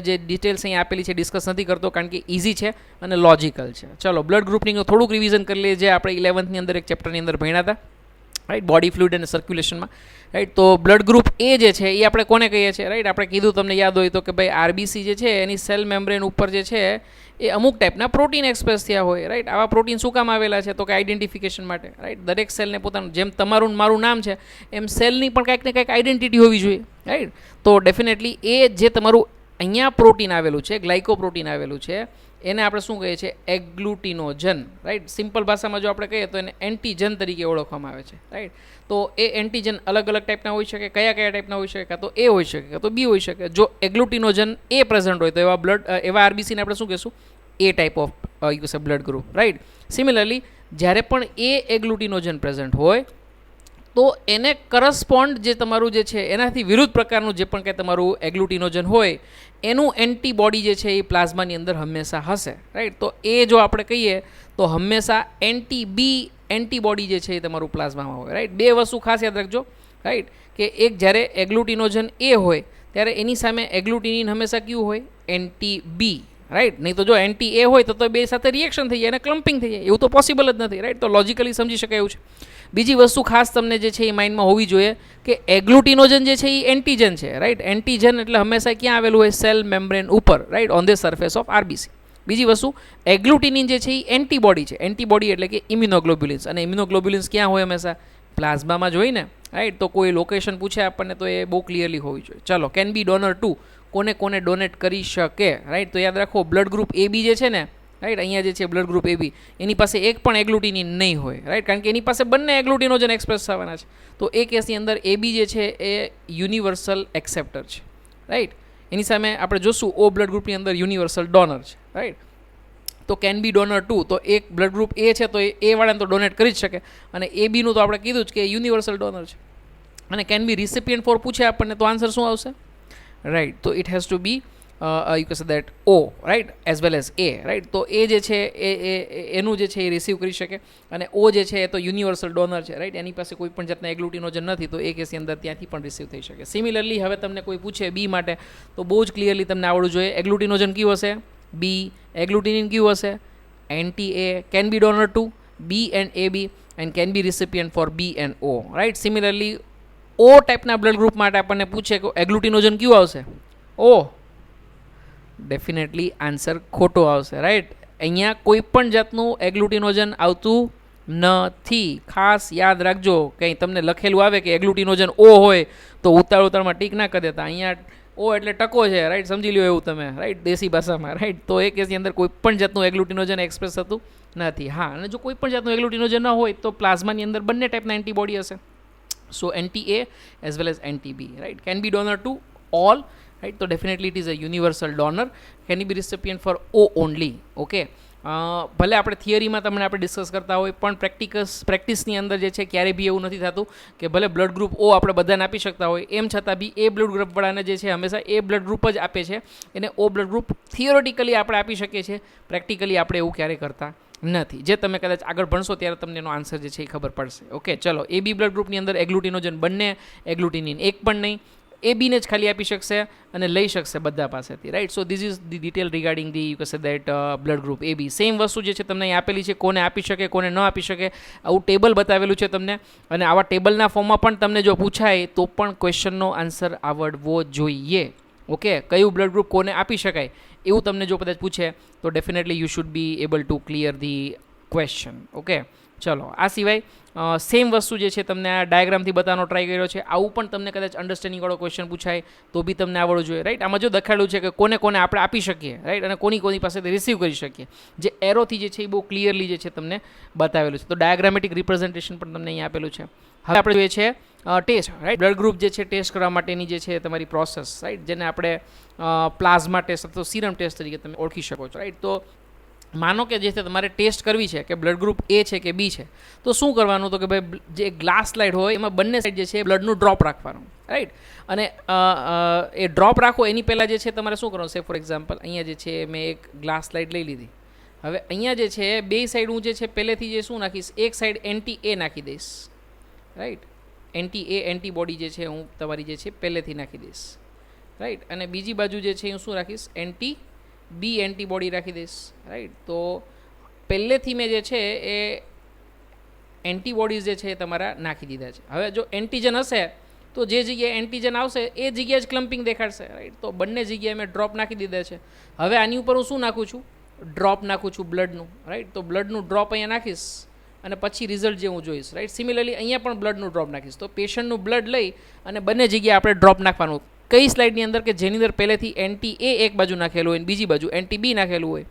જે ડિટેલ્સ અહીં આપેલી છે ડિસ્કસ નથી કરતો કારણ કે ઇઝી છે અને લોજિકલ છે. ચલો બ્લડ ગ્રુપની થોડુંક રિવિઝન કરી લઈએ જે આપણે 11th ની અંદર એક ચેપ્ટરની અંદર ભણ્યા હતા, રાઈટ, બોડી ફ્લુઇડ અને સર્ક્યુલેશનમાં, રાઈટ. તો બ્લડ ગ્રુપ એ જે છે એ આપણે કોને કહીએ છીએ, રાઈટ. આપણે કીધું તમને યાદ હોય તો કે ભાઈ આરબીસી જે છે એની સેલ મેમ્બ્રેન ઉપર જે છે એ અમુક ટાઈપના પ્રોટીન એક્સપ્રેસ થયા હોય, રાઈટ. આવા પ્રોટીન શું કામ આવેલા છે તો કે આઈડેન્ટિફિકેશન માટે, રાઈટ. દરેક સેલને પોતાનું, જેમ તમારું મારું નામ છે એમ સેલની પણ કાંઈક ને કાંઈક આઈડેન્ટિટી હોવી જોઈએ, રાઈટ. તો ડેફિનેટલી એ જે તમારું અહીંયા પ્રોટીન આવેલું છે, ગ્લાયકોપ્રોટીન આવેલું છે, એને આપણે શું કહીએ છીએ, એગ્લુટિનોજન, રાઈટ. સિમ્પલ ભાષામાં જો આપણે કહીએ તો એને એન્ટીજન તરીકે ઓળખવામાં આવે છે, રાઈટ. તો એ એન્ટીજન અલગ અલગ ટાઈપના હોઈ શકે. કયા કયા ટાઈપના હોઈ શકે? કાં તો એ હોઈ શકે કાં તો બી હોઈ શકે. જો એગ્લુટિનોજન એ પ્રેઝન્ટ હોય તો એવા આરબીસીને આપણે શું કહીશું, A type of you say blood group, right. Similarly જ્યારે પણ એ એગ્લુટિનોજન પ્રેઝન્ટ હોય તો એને કરસ્પોન્ડ જે તમારું જે છે એનાથી વિરુદ્ધ પ્રકારનું જે પણ કંઈ તમારું એગ્લુટિનોજન હોય એનું એન્ટીબોડી જે છે એ પ્લાઝમાની અંદર હંમેશા હશે, રાઈટ. તો એ જો આપણે કહીએ તો હંમેશા એન્ટી-બી એન્ટીબોડી જે છે એ તમારું પ્લાઝમામાં હોય, રાઈટ. બે વસ્તુ ખાસ યાદ રાખજો, રાઈટ, કે એક જ્યારે એગ્લુટિનોજન એ હોય ત્યારે એની સામે એગ્લુટિનિન હંમેશા કયું હોય, એન્ટી-બી, રાઈટ. નહીં તો જો એન્ટી એ હોય તો બે સાથે રિએક્શન થઈ જાય અને ક્લમ્પિંગ થઈ જાય, એવું તો પોસિબલ જ નથી, રાઈટ. તો લોજિકલી સમજી શકાય એવું છે. બીજી વસ્તુ ખાસ તમને જે છે એ માઇન્ડમાં હોવી જોઈએ કે એગ્લુટિનોજન જે છે એ એન્ટીજન છે, રાઈટ. એન્ટીજન એટલે હંમેશા ક્યાં આવેલું હોય, સેલ મેમ્બ્રેન ઉપર, right, on the surface of RBC. બીજી વસ્તુ એગ્લુટિનિન જે છે એ એન્ટીબોડી છે. એન્ટીબોડી એટલે કે ઇમ્યુનોગ્લોબ્યુલિન્સ, અને ઇમ્યુનોગ્લોબ્યુલિન્સ ક્યાં હોય, હંમેશા પ્લાઝમામાં જ હોય ને, રાઈટ. તો કોઈ લોકેશન પૂછે આપણને તો એ બહુ ક્લિયરલી હોવી જોઈએ. ચલો, કેન બી ડોનર ટુ, કોને કોને ડોનેટ કરી શકે, રાઈટ. તો યાદ રાખો બ્લડ ગ્રુપ એ બી જે છે ને, રાઈટ, અહીંયા જે છે બ્લડ ગ્રુપ એ બી એની પાસે એક પણ એગ્લુટિનિન નહીં હોય, રાઈટ, કારણ કે એની પાસે બંને એગ્લુટિનોજન એક્સપ્રેસ થવાના છે. તો એ કેસની અંદર એ બી જે છે એ યુનિવર્સલ એક્સેપ્ટર છે, રાઈટ. એની સામે આપણે જોશું ઓ બ્લડ ગ્રુપની અંદર યુનિવર્સલ ડોનર છે, રાઈટ. તો કેન બી ડોનર ટુ, તો એક બ્લડ ગ્રુપ એ છે તો એ વાળાને તો ડોનેટ કરી જ શકે, અને એ બીનું તો આપણે કીધું જ કે યુનિવર્સલ ડોનર છે. અને કેન બી રિસિપિયન્ટ ફોર પૂછે આપણને તો આન્સર શું આવશે, રાઈટ. તો it has to be you can say that O, right, as well as A, right. તો એ જે છે એનું જે છે એ રિસીવ કરી શકે, અને O જે છે એ તો યુનિવર્સલ ડોનર છે, રાઈટ. એની પાસે કોઈ પણ જાતના એગ્લુટિનોજન નથી તો એ કેસની અંદર ત્યાંથી પણ રિસીવ થઈ શકે. સિમિલરલી હવે તમને કોઈ પૂછે બી માટે તો બહુ જ ક્લિયરલી તમને આવડવું જોઈએ એગ્લુટિનોજન કયું હશે, બી. એગ્લુટિનિન કયું હશે, anti A. Can be donor to, B and A B, and can be recipient for B and O, right. Similarly O ટાઈપના બ્લડ ગ્રુપ માટે આપણને પૂછે કે એગ્લુટિનોજન કયું આવશે, ઓ. ડેફિનેટલી આન્સર ખોટો આવશે, રાઈટ. અહીંયા કોઈ પણ જાતનું એગ્લુટિનોજન આવતું નથી. ખાસ યાદ રાખજો, કંઈ તમને લખેલું આવે કે એગ્લુટિનોજન ઓ હોય તો ઉતાળમાં ટીક ના કરી દેતા. અહીંયા ઓ એટલે ટકો છે, રાઈટ, સમજી લ્યો એવું તમે, રાઈટ, દેશી ભાષામાં, રાઈટ. તો એ કેસની અંદર કોઈ પણ જાતનું એગ્લુટિનોજન એક્સપ્રેસ થતું નથી. હા, અને જો કોઈ પણ જાતનું એગ્લુટિનોજન ન હોય તો પ્લાઝમાની અંદર બંને ટાઈપના એન્ટીબોડી હશે. સો anti A as well as anti B, right, can be donor to all, right. So definitely it is a universal donor, can be recipient for O only. Okay, ભલે આપણે થિયરીમાં તમને આપણે ડિસ્કસ કરતા હોય પણ પ્રેક્ટિસની અંદર જે છે ક્યારેય બી એવું નથી થતું કે ભલે બ્લડ ગ્રુપ O આપણે બધાને આપી શકતા હોય એમ છતાં બી એ બ્લડ ગ્રુપવાળાને જે છે હંમેશા એ બ્લડ ગ્રુપ જ આપે છે, એને O બ્લડ ગ્રુપ થિયોરેટિકલી આપણે આપી શકીએ છીએ, પ્રેક્ટિકલી આપણે એવું ક્યારેય કરતા નથી. જે તમે કદાચ આગળ ભણશો ત્યારે તમને એનો આન્સર જે છે એ ખબર પડશે. ઓકે, ચલો. એ બી બ્લડ ગ્રુપની અંદર એગ્લુટિનોજન બંને, એગ્લુટિનિન એક પણ નહીં, એ બીને જ ખાલી આપી શકશે અને લઈ શકશે બધા પાસેથી, right. So this is the detail regarding the you say that blood group A B. Same વસ્તુ જે છે તમને અહીં આપેલી છે, કોને આપી શકે કોને ન આપી શકે, આવું ટેબલ બતાવેલું છે તમને, અને આવા ટેબલના ફોર્મમાં પણ તમને જો પૂછાય તો પણ ક્વેશ્ચનનો આન્સર આવડવો જોઈએ. ઓકે, કયું બ્લડ ગ્રુપ કોને આપી શકાય એવું તમને જો કદાચ પૂછે તો definitely you should be able to clear the question. Okay, ચલો. આ સિવાય સેમ વસ્તુ જે છે તમને આ ડાયાગ્રામથી બતાવવાનો ટ્રાય કર્યો છે. આવું પણ તમને કદાચ અન્ડરસ્ટેન્ડિંગવાળો ક્વેશ્ચન પૂછાય તો બી તમને આવડવું જોઈએ, રાઈટ. આમાં જો દેખાડ્યું છે કે કોને કોને આપણે આપી શકીએ, રાઈટ, અને કોની પાસેથી રિસીવ કરી શકીએ, જે એરોથી જે છે એ બહુ ક્લિયરલી જે છે તમને બતાવેલું છે. તો ડાયાગ્રામેટિક રિપ્રેઝન્ટેશન પણ તમને અહીંયા આપેલું છે. હવે આપણે જોઈએ છે ટેસ્ટ, રાઈટ. બ્લડ ગ્રુપ જે છે ટેસ્ટ કરવા માટેની જે છે તમારી પ્રોસેસ, રાઈટ, જેને આપણે પ્લાઝમા ટેસ્ટ અથવા સીરમ ટેસ્ટ તરીકે તમે ઓળખી શકો છો, રાઈટ. તો માનો કે જે છે તમારે ટેસ્ટ કરવી છે કે બ્લડ ગ્રુપ A છે કે B છે, તો શું કરવાનું? તો કે ભાઈ જે ગ્લાસ સ્લાઇડ હોય એમાં બંને સાઈડ જે છે બ્લડનું ડ્રોપ રાખવાનું, રાઈટ. અને એ ડ્રોપ રાખો એની પહેલાં જે છે તમારે શું કરવાનું? સે ફોર એક્ઝામ્પલ અહીંયા જે છે મેં એક ગ્લાસ સ્લાઇડ લઈ લીધી. હવે અહીંયા જે છે બે સાઈડ હું જે છે પહેલેથી જે શું નાખીશ, એક સાઈડ એન્ટી A નાખી દઈશ, રાઈટ. એન્ટી A એન્ટીબોડી જે છે હું તમારી જે છે પહેલેથી નાખી દઈશ, રાઈટ. અને બીજી બાજુ જે છે હું શું રાખીશ? એન્ટી B એન્ટીબોડી રાખી દઈશ, રાઈટ. તો પહેલેથી મેં જે છે એ એન્ટીબોડીઝ જે છે એ તમારા નાખી દીધા છે. હવે જો એન્ટીજન હશે તો જે જગ્યાએ એન્ટીજન આવશે એ જગ્યાએ જ ક્લમ્પિંગ દેખાડશે, રાઈટ. તો બંને જગ્યાએ મેં ડ્રોપ નાખી દીધા છે. હવે આની ઉપર હું શું નાખું છું? ડ્રોપ નાખું છું બ્લડનું, રાઈટ. તો બ્લડનું ડ્રોપ અહીંયા નાખીશ અને પછી રિઝલ્ટ જે હું જોઈશ, રાઈટ. સિમિલરલી અહીંયા પણ બ્લડનું ડ્રોપ નાખીશ. તો પેશન્ટનું બ્લડ લઈ અને બંને જગ્યાએ આપણે ડ્રોપ નાખવાનું. કઈ સ્લાઇડની અંદર? કે જેની અંદર પહેલેથી એન્ટી A એક બાજુ નાખેલું હોય અને બીજી બાજુ એન્ટી B નાખેલું હોય.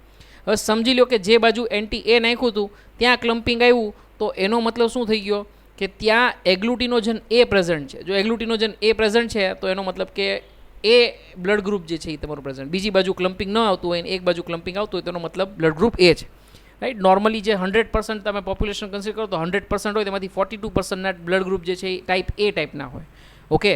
હવે સમજી લો કે જે બાજુ એન્ટી A નાખ્યું હતું ત્યાં ક્લમ્પિંગ આવ્યું, તો એનો મતલબ શું થઈ ગયો? કે ત્યાં એગ્લુટિનોજન A પ્રેઝન્ટ છે. જો એગ્લુટિનોજન A પ્રેઝન્ટ છે તો એનો મતલબ કે એ બ્લડ ગ્રુપ જે છે એ તમારું પ્રેઝન્ટ. બીજી બાજુ ક્લમ્પિંગ ન આવતું હોય અને એક બાજુ ક્લમ્પિંગ આવતું હોય તેનો મતલબ બ્લડ ગ્રુપ A છે, રાઈટ. નોર્મલી જે 100% તમે પોપ્યુલેશન કન્સિડર કરો તો 100% હોય તેમાંથી 42%ના બ્લડ ગ્રુપ જે છે એ ટાઈપ A ટાઈપના હોય. ઓકે,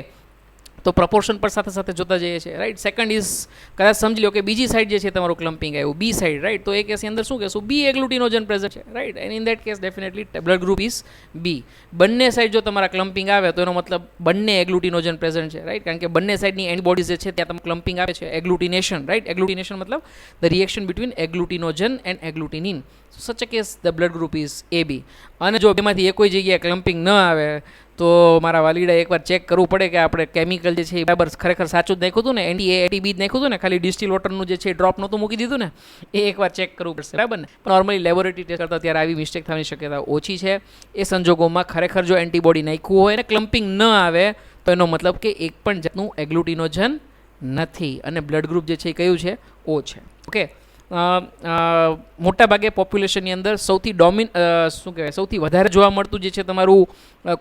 તો પ્રપોર્શન પર સાથે સાથે જોતા જઈએ છીએ, રાઈટ. સેકન્ડ ઇઝ કદાચ સમજી લો કે બીજી સાઈડ જે છે તમારું ક્લમ્પિંગ આવ્યું, બી સાઈડ, રાઈટ. તો એ કેસની અંદર શું કહેશું? બી એગ્લુટિનોજન પ્રેઝન્ટ છે, right. And in that case definitely blood group is B. બંને સાઈડ જો તમારા ક્લમ્પિંગ આવે તો એનો મતલબ બંને એગ્લુટિનોજન પ્રેઝન્ટ છે, રાઈટ. કારણ કે બંને સાઈડની એન્ટીબોડીઝ જે છે ત્યાં તમે ક્લમ્પિંગ આવે છે, એગ્લુટિનેશન, રાઈટ. એગ્લુટિનેશન મતલબ the reaction between agglutinogen and agglutinin. Such a case the blood group is AB. અને જો બેમાંથી કોઈ જગ્યાએ ક્લમ્પિંગ ન આવે તો મારા વાલીડા એકવાર ચેક કરવું પડે કે આપણે કેમિકલ જે છે એ બરાબર ખરેખર સાચું જ નાખ્યું હતું ને, એન્ટી A એન્ટી B જ નાખ્યું હતું ને, ખાલી ડિસ્ટિલ વોટરનું જે છે ડ્રોપ નહોતું મૂકી દીધું ને, એ એકવાર ચેક કરવું પડશે, બરાબર ને. પણ નોર્મલી લેબોરેટરી ટેસ્ટ કરતા ત્યારે આવી મિસ્ટેક થવાની શક્યતા ઓછી છે. એ સંજોગોમાં ખરેખર જો એન્ટીબોડી નાખ્યું હોય અને ક્લમ્પિંગ ન આવે તો એનો મતલબ કે એક પણ જાતનું એગ્લુટિનોજન નથી અને બ્લડ ગ્રુપ જે છે એ કયું છે? O છે. ઓકે, મોટા ભાગે પોપ્યુલેશનની અંદર સૌથી શું કહેવાય સૌથી વધારે જોવા મળતું જે છે તમારું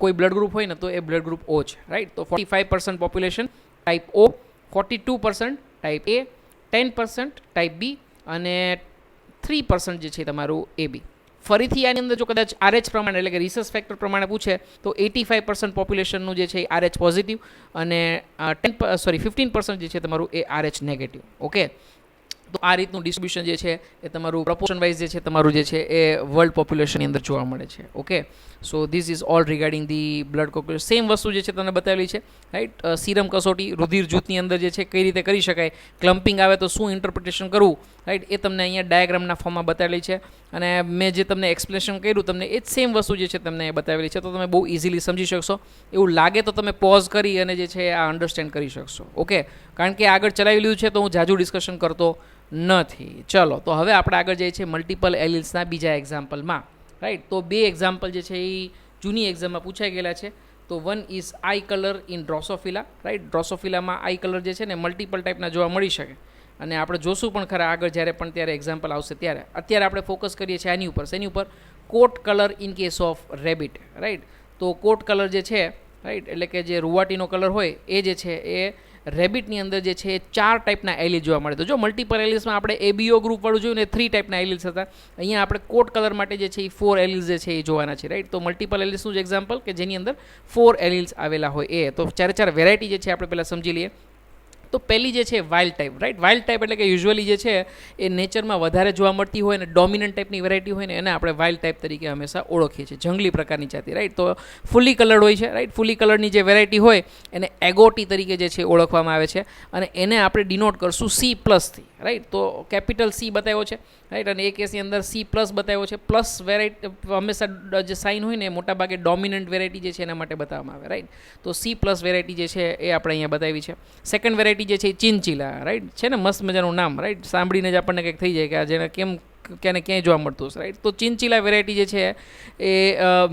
કોઈ બ્લડ ગ્રુપ હોય ને તો એ બ્લડ ગ્રુપ O છે, રાઈટ. તો 45% population type O, 42% type A, 10% type B અને 3% જે છે તમારું AB. ફરીથી આની અંદર જો કદાચ RH પ્રમાણે એટલે કે રિસર્ચ ફેક્ટર પ્રમાણે પૂછે તો 85% પોપ્યુલેશનનું જે છે એ RH પોઝિટિવ અને 15% જે છે તમારું એ RH નેગેટિવ. ઓકે, તો આ રીતનું ડિસ્ટ્રીબ્યુશન જે છે એ તમારું પ્રપોર્શન વાઇઝ જે છે તમારું જે છે એ વર્લ્ડ પોપ્યુલેશનની અંદર જોવા મળે છે. Okay, so this is all regarding the blood coagulation. Same વસ્તુ જે છે તમને બતાવેલી છે, રાઈટ. સીરમ કસોટી રુધિર જૂથની અંદર જે છે કઈ રીતે કરી શકાય, ક્લમ્પિંગ આવે તો શું ઇન્ટરપ્રિટેશન કરવું, રાઈટ, એ તમને અહીંયા ડાયાગ્રામના ફોર્મમાં બતાવેલી છે. અને મેં જે તમને એક્સપ્લેનેશન કર્યું તમને એ જ સેમ વસ્તુ જે છે તમને બતાવેલી છે, તો તમે બહુ ઇઝીલી સમજી શકશો. એવું લાગે તો તમે પોઝ કરી અને જે છે આ અન્ડરસ્ટેન્ડ કરી શકશો. ઓકે, કારણ કે આગળ ચલાવી લીધું છે તો હું જાજુ ડિસ્કશન કરતો નથી. ચલો, તો હવે આપણે આગળ જઈએ છીએ મલ્ટિપલ એલિલ્સના બીજા એક્ઝામ્પલમાં, રાઈટ. તો બે એક્ઝામ્પલ જે છે એ જૂની એક્ઝામમાં પૂછાઈ ગયેલા છે. તો one is eye colour in Drosophila, right. ડ્રોસોફિલામાં આઈ કલર જે છે ને મલ્ટિપલ ટાઈપના જોવા મળી શકે, અને આપણે જોશું પણ ખરા આગળ જ્યારે પણ ત્યારે એક્ઝામ્પલ આવશે ત્યારે. અત્યારે આપણે ફોકસ કરીએ છીએ આની ઉપર. શેની ઉપર? Coat colour in case of rabbit, right. તો કોટ કલર જે છે, રાઈટ, એટલે કે જે રૂવાટીનો કલર હોય એ જે છે એ રેબિટની અંદર જે છે એ 4 ટાઈપના એલિલ જોવા મળે. તો જો મલ્ટિપલ એલિલ્સમાં આપણે એબીઓ ગ્રુપવાળું જોયું ને 3 ટાઈપના એલિલ્સ હતા. અહીંયા આપણે કોટ કલર માટે જે છે એ 4 એલિલ્સ જે છે એ જોવાના છે, રાઈટ. તો મલ્ટિપલ એલિલ્સનું જ એક્ઝામ્પલ કે જેની અંદર 4 એલિલ્સ આવેલા હોય એ. તો 4 વેરાયટી જે છે આપણે પહેલાં સમજી લઈએ. તો પહેલી જે છે wild type, right. Wild type એટલે કે યુઝ્યુઅલી જે છે એ નેચરમાં વધારે જોવા મળતી હોય અને ડોમિનન્ટ ટાઈપની વેરાયટી હોય ને એને આપણે વાઇલ્ડ ટાઈપ તરીકે હંમેશા ઓળખીએ છીએ, જંગલી પ્રકારની જાતિ, રાઈટ. તો ફૂલી કલર્ડ હોય છે, રાઈટ. ફૂલી કલરની જે વેરાયટી હોય એને એગોટી તરીકે જે છે ઓળખવામાં આવે છે, અને એને આપણે ડિનોટ કરશું C+થી, રાઈટ. તો કેપિટલ C બતાવ્યો છે, રાઈટ. અને એ કેસની અંદર C+ બતાવ્યો છે. પ્લસ વેરાયટી હંમેશા જે સાઇન હોય ને મોટાભાગે ડોમિનન્ટ વેરાયટી જે છે એના માટે બતાવવામાં આવે, રાઈટ. તો C+ વેરાયટી જે છે એ આપણે અહીંયા બતાવી છે. સેકન્ડ વેરાયટી જે છે ચિનચીલા, રાઈટ. છે ને મસ્ત મજાનું નામ, રાઈટ. સાંભળીને જ આપણને કંઈક થઈ જાય કે આ જેને કેમ ક્યાંને ક્યાંય જોવા મળતું હશે, રાઈટ. તો ચિનચીલા વેરાયટી જે છે એ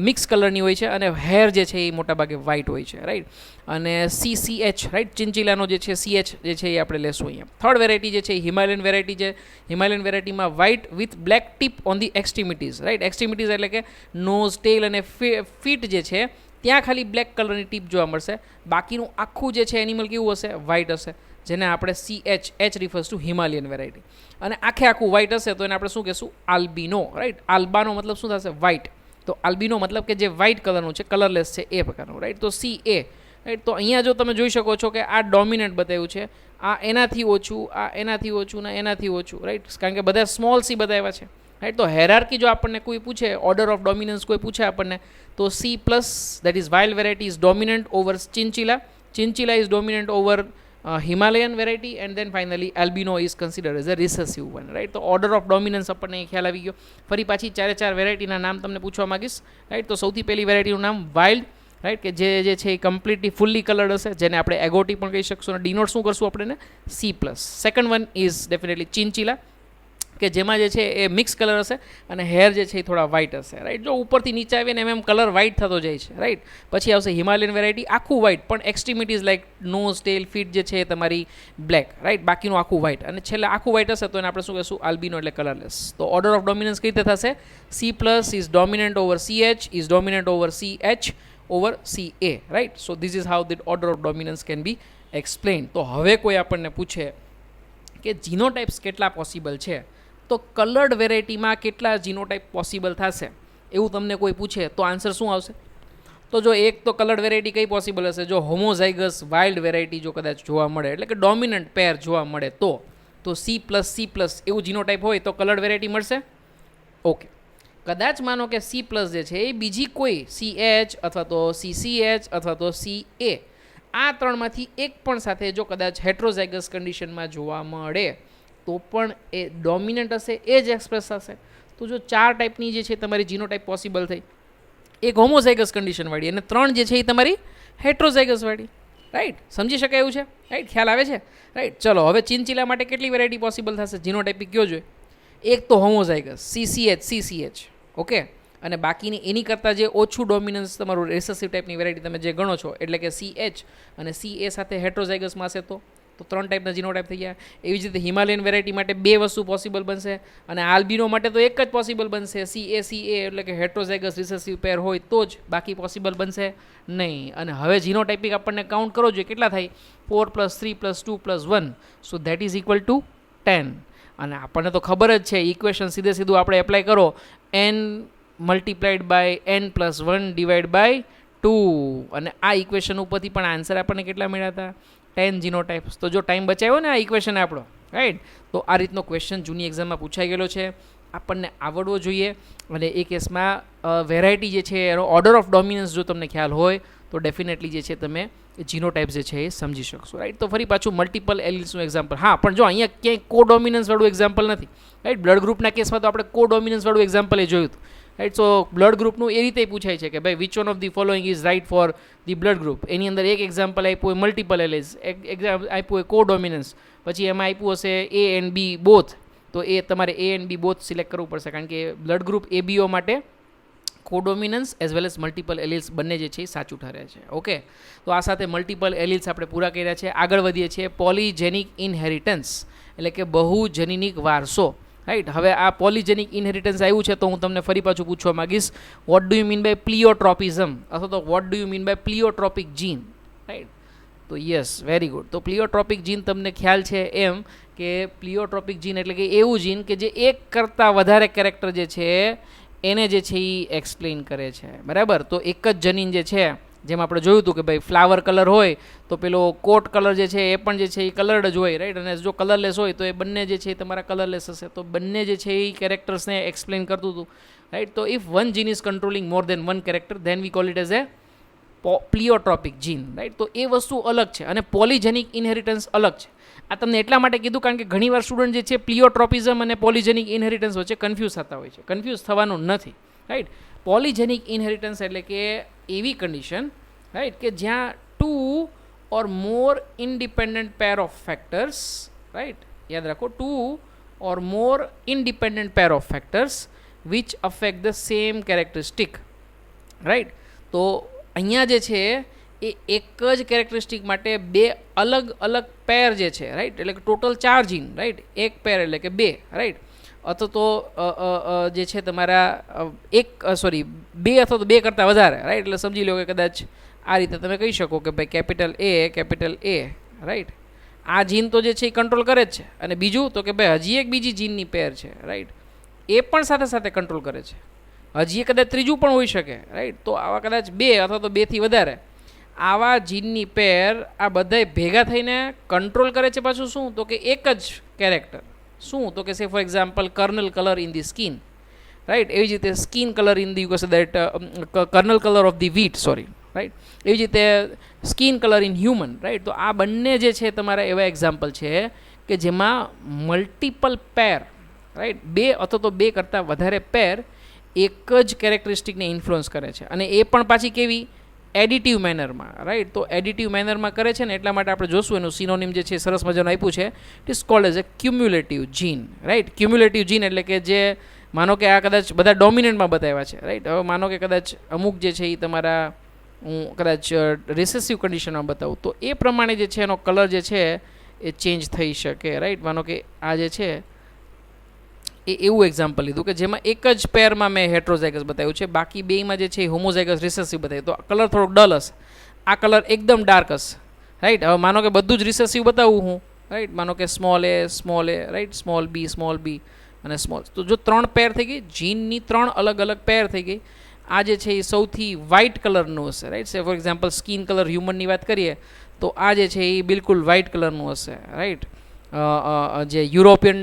મિક્સ કલરની હોય છે અને હેર જે છે એ મોટાભાગે વ્હાઇટ હોય છે, રાઈટ. અને CCH, રાઈટ. ચિનચીલાનો જે છે CH જે છે એ આપણે લેશું અહીંયા. થર્ડ વેરાયટી જે છે એ હિમાલયન વેરાયટી છે. હિમાલયન વેરાયટીમાં white with black tip on the extremities, right. Extremities એટલે કે નોઝ, ટેલ અને ફીટ જે છે ત્યાં ખાલી બ્લેક કલરની ટીપ જોવા મળશે. બાકીનું આખું જે છે એનિમલ કેવું હશે? વ્હાઇટ હશે, જેને આપણે CH refers two Himalayan variety. અને આખું વ્હાઇટ હશે તો એને આપણે શું કહેશું? Albino, right. આલ્બાનો મતલબ શું થશે? વ્હાઇટ. તો આલ્બિનો મતલબ કે જે વ્હાઇટ કલરનું છે, કલરલેસ છે એ પ્રકારનું, રાઈટ. તો CA, રાઈટ. તો અહીંયા જો તમે જોઈ શકો છો કે આ ડોમિનન્ટ બતાવ્યું છે, આ એનાથી ઓછું, આ એનાથી ઓછું ને એનાથી ઓછું, રાઈટ. કારણ કે બધા સ્મોલ C બતાવ્યા છે, રાઈટ. તો હેરાર્કી જો આપણને કોઈ પૂછે, ઓર્ડર ઓફ ડોમિનન્સ કોઈ પૂછે આપણને, તો C+, that is wild variety, is dominant over chinchilla. Chinchilla is dominant over Himalayan variety, and then finally albino is considered as a recessive one, right. તો order of dominance આપણને ખ્યાલ આવી ગયો. ફરી પાછી 4 વેરાયટીના નામ તમને પૂછવા માંગીશ, રાઈટ. તો સૌથી પહેલી વેરાયટીનું નામ વાઇલ્ડ, રાઈટ, કે જે છે એ કમ્પ્લીટલી ફુલ્લી કલર્ડ હશે, જેને આપણે એગોટી પણ કહી શકશું, અને ડિનોટ શું કરશું આપણે? C+. Second one is definitely chinchilla, કે જેમાં જે છે એ મિક્સ કલર હશે અને હેર જે છે એ થોડા વ્હાઇટ હશે, રાઈટ. જો ઉપરથી નીચે આવીને એમ કલર વ્હાઇટ થતો જાય છે, રાઈટ. પછી આવશે હિમાલયન વેરાયટી, આખું વ્હાઇટ પણ એક્સ્ટ્રીમિટીઝ લાઇક નોઝ, ટેલ, ફીટ જે છે એ તમારી બ્લેક, રાઈટ. બાકીનું આખું વ્હાઇટ, અને છેલ્લે આખું વ્હાઇટ હશે તો એને આપણે શું કહીશું? આલ્બિનો એટલે કલરલેસ. તો ઓર્ડર ઓફ ડોમિનન્સ કઈ રીતે થશે? C+ is dominant over CH, is dominant over CH over CA, right. So this is how the order of dominance can be explain. તો હવે કોઈ આપણને પૂછે કે જીનોટાઇપ્સ કેટલા પોસિબલ છે, તો કલર્ડ વેરાયટીમાં કેટલા જીનોટાઇપ પોસિબલ થશે એવું તમને કોઈ પૂછે તો આન્સર શું આવશે? તો જો એક તો કલર્ડ વેરાયટી કઈ પોસિબલ હશે? જો હોમોઝાઇગસ વાઇલ્ડ વેરાયટી જો કદાચ જોવા મળે, એટલે કે ડોમિનન્ટ પેર જોવા મળે તો C+, એવું જીનોટાઇપ હોય તો કલર્ડ વેરાયટી મળશે. ઓકે. કદાચ માનો કે C+ જે છે એ બીજી કોઈ CH અથવા તો CCH અથવા તો CA, આ ત્રણમાંથી એક પણ સાથે જો કદાચ હેટ્રોઝાઇગસ કન્ડિશનમાં જોવા મળે તો પણ એ ડોમિનન્ટ હશે, એ જ એક્સપ્રેસ થશે. તો જો 4 ટાઈપની જે છે તમારી જીનોટાઈપ પોસિબલ થઈ, એક હોમોઝાઇગસ કન્ડિશનવાળી અને 3 જે છે એ તમારી હેટ્રોઝાઇગસવાળી, રાઈટ. સમજી શકાય એવું છે, રાઈટ. ખ્યાલ આવે છે, રાઈટ. ચલો હવે ચિનચીલા માટે કેટલી વેરાયટી પોસિબલ થશે? જીનોટાઇપિક કયો જોઈએ? એક તો હોમોઝાઇગસ CCH, ઓકે. અને બાકીની એની કરતાં જે ઓછું ડોમિનન્સ તમારું રિસેસિવ ટાઈપની વેરાયટી તમે જે ગણો છો, એટલે કે CH અને CA સાથે હેટ્રોઝાઇગસમાં હશે તો 3 ટાઈપના જીનોટાઈપ થઈ ગયા. એવી જ રીતે હિમાલયન વેરાયટી માટે 2 વસ્તુ પોસિબલ બનશે, અને આલ્બિનો માટે તો એક જ પોસિબલ બનશે, CA એટલે કે હેટ્રોઝાઇગસ રિસેસિવ પેર હોય તો જ, બાકી પોસિબલ બનશે નહીં. અને હવે જીનોટાઇપિક આપણને કાઉન્ટ કરો જોઈએ, કેટલા થાય? 4 + 3 + 2 + 1, so that is equal two 10. અને આપણને તો ખબર જ છે, ઇક્વેશન સીધું આપણે એપ્લાય કરો, n multiplied by n + 1 divide by 2, અને આ ઇક્વેશન ઉપરથી પણ આન્સર આપણને કેટલા મળ્યા હતા? 10 જીનોટાઇપ્સ. તો જો ટાઈમ બચાવ્યો ને આ ઇક્વેશન આપણો, રાઈટ. તો આ રીતનો ક્વેશ્ચન જૂની એક્ઝામમાં પૂછાઈ ગયેલો છે, આપણને આવડવો જોઈએ. અને એ કેસમાં વેરાયટી જે છે એનો ઓર્ડર ઓફ ડોમિનન્સ જો તમને ખ્યાલ હોય તો ડેફિનેટલી જે છે તમે જીનોટાઇપ્સ જે છે એ સમજી શકશો, રાઈટ. તો ફરી પાછું મલ્ટિપલ એલિલ્સનું એક્ઝામ્પલ. હા, પણ જો અહીંયા ક્યાંય કો ડોમિનન્સવાળું એક્ઝામ્પલ નથી, રાઈટ. બ્લડ ગ્રુપના કેસમાં તો આપણે કો ડોમિનન્સવાળું એક્ઝામ્પલ એ જોયું હતું, રાઈટ. સો બ્લડ ગ્રુપનું એ રીતે પૂછાય છે કે ભાઈ which one of the following is right for the blood group. એની અંદર એક એક્ઝામ્પલ આપ્યું હોય મલ્ટિપલ એલિલ્સ, એક એક્ઝામ્પલ આપ્યું હોય કો ડોમિનન્સ, પછી એમાં આપ્યું હશે A and B બોથ, તો એ તમારે A and B both select કરવું પડશે, કારણ કે બ્લડ ગ્રુપ ABO માટે કોડોમિનન્સ એઝ વેલ એઝ મલ્ટિપલ એલિલ્સ બંને જે છે એ સાચું ઠરે છે. ઓકે, તો આ સાથે મલ્ટિપલ એલિલ્સ આપણે પૂરા કર્યા છે. આગળ વધીએ છીએ પોલીજેનિક ઇનહેરિટન્સ એટલે કે બહુજનીનિક વારસો. રાઈટ, હવે આ પોલીજેનિક ઇનહેરિટન્સ આવ્યું છે તો હું તમને ફરી પાછું પૂછવા માંગીશ, what do you mean by pleiotropism અથવા તો what do you mean by pleiotropic gene. Right, તો યસ, વેરી ગુડ. તો પ્લિયોટ્રોપિક જીન તમને ખ્યાલ છે એમ કે પ્લિયોટ્રોપિક જીન એટલે કે એવું જીન કે જે એક કરતાં વધારે કેરેક્ટર જે છે એને જે છે એ એક્સપ્લેન કરે છે. બરાબર, તો એક જ જનીન જે છે, જેમ આપણે જોયું હતું કે ભાઈ ફ્લાવર કલર હોય તો પેલો કોટ કલર જે છે એ પણ જે છે એ કલર્ડ જ હોય. રાઈટ, અને જો કલરલેસ હોય તો એ બંને જે છે એ તમારા કલરલેસ હશે. તો બંને જે છે એ કેરેક્ટર્સને એક્સપ્લેન કરતું હતું. રાઈટ, તો if one gene is controlling more than one character then we call it as a pleiotropic gene. Right, તો એ વસ્તુ અલગ છે અને પોલીજેનિક ઇનહેરિટન્સ અલગ છે. આ તમને એટલા માટે કીધું કારણ કે ઘણીવાર સ્ટુડન્ટ જે છે પ્લિયોટ્રોપિઝમ અને પોલીજેનિક ઇનહેરિટન્સ વચ્ચે કન્ફ્યુઝ થતા હોય છે. કન્ફ્યુઝ થવાનું નથી. રાઈટ, પોલીજેનિક ઇનહેરિટન્સ એટલે કે એવી કન્ડિશન, રાઈટ, કે જ્યાં 2 or more independent pair of factors, right, યાદ રાખો, 2 or more independent pair of factors which affect the same characteristic. Right, તો અહીંયા જે છે એ એક જ કેરેક્ટરિસ્ટિક માટે બે અલગ અલગ પેર જે છે, રાઈટ, એટલે કે ટોટલ 4 જીન, રાઈટ, એક પેર એટલે કે 2, રાઈટ, અથવા તો જે છે તમારા 2 અથવા તો 2 કરતાં વધારે, રાઈટ, એટલે સમજી લો કે કદાચ આ રીતે તમે કહી શકો કે ભાઈ કેપિટલ A, રાઈટ, આ જીન તો જે છે એ કંટ્રોલ કરે જ છે અને બીજું તો કે ભાઈ હજી એક બીજી જીનની પેર છે, રાઈટ, એ પણ સાથે સાથે કંટ્રોલ કરે છે. હજી કદાચ ત્રીજું પણ હોઈ શકે, રાઈટ. તો આવા કદાચ 2 અથવા તો 2થી વધારે આવા જીનની પેર આ બધાય ભેગા થઈને કંટ્રોલ કરે છે પાછું શું તો કે એક જ કેરેક્ટર. શું તો કે say for example kernel colour in the skin, right, એવી જ રીતે skin colour in the that kernel colour of the wheat, sorry, right, એવી જ રીતે skin colour in human, right. તો આ બંને જે છે તમારા એવા એક્ઝામ્પલ છે કે જેમાં મલ્ટિપલ પેર, રાઈટ, 2 અથવા તો 2 કરતાં વધારે પેર એક જ કેરેક્ટરિસ્ટિકને ઇન્ફ્લુઅન્સ કરે છે અને એ પણ પાછી કેવી એડિટિવ મેનરમાં, રાઈટ. તો એડિટિવ મેનરમાં કરે છે ને એટલા માટે આપણે જોશું એનું સિનોનિમ જે છે સરસ મજાનું આપ્યું છે, it is called as a cumulative gene, right. Cumulative gene એટલે કે જે માનો કે આ કદાચ બધા ડોમિનન્ટમાં બતાવ્યા છે, રાઈટ. હવે માનો કે કદાચ અમુક જે છે એ તમારા હું કદાચ રિસેસિવ કન્ડિશનમાં બતાવું તો એ પ્રમાણે જે છે એનો કલર જે છે એ ચેન્જ થઈ શકે, રાઈટ. માનો કે આ જે છે એ એવું એક્ઝામ્પલ લીધું કે જેમાં એક જ પેરમાં મેં હેટ્રોઝાઇગસ બતાવ્યું છે, બાકી બેમાં જે છે એ હોમોઝાઇગસ રિસેસિવ બતાવ્યું, તો કલર થોડોક ડલ હશે, આ કલર એકદમ ડાર્ક હશે, રાઈટ. હવે માનો કે બધું જ રિસેસિવ બતાવું હું, રાઈટ, માનો કે સ્મોલ એ, રાઈટ, સ્મોલ બી અને સ્મોલ, તો જો 3 પેર થઈ ગઈ, જીનની 3 અલગ અલગ પેર થઈ ગઈ. આ જે છે એ સૌથી વ્હાઇટ કલરનું હશે, right. Say for example skin colour હ્યુમનની વાત કરીએ તો આ જે છે એ બિલકુલ વ્હાઇટ કલરનું હશે, રાઈટ. જે યુરોપિયન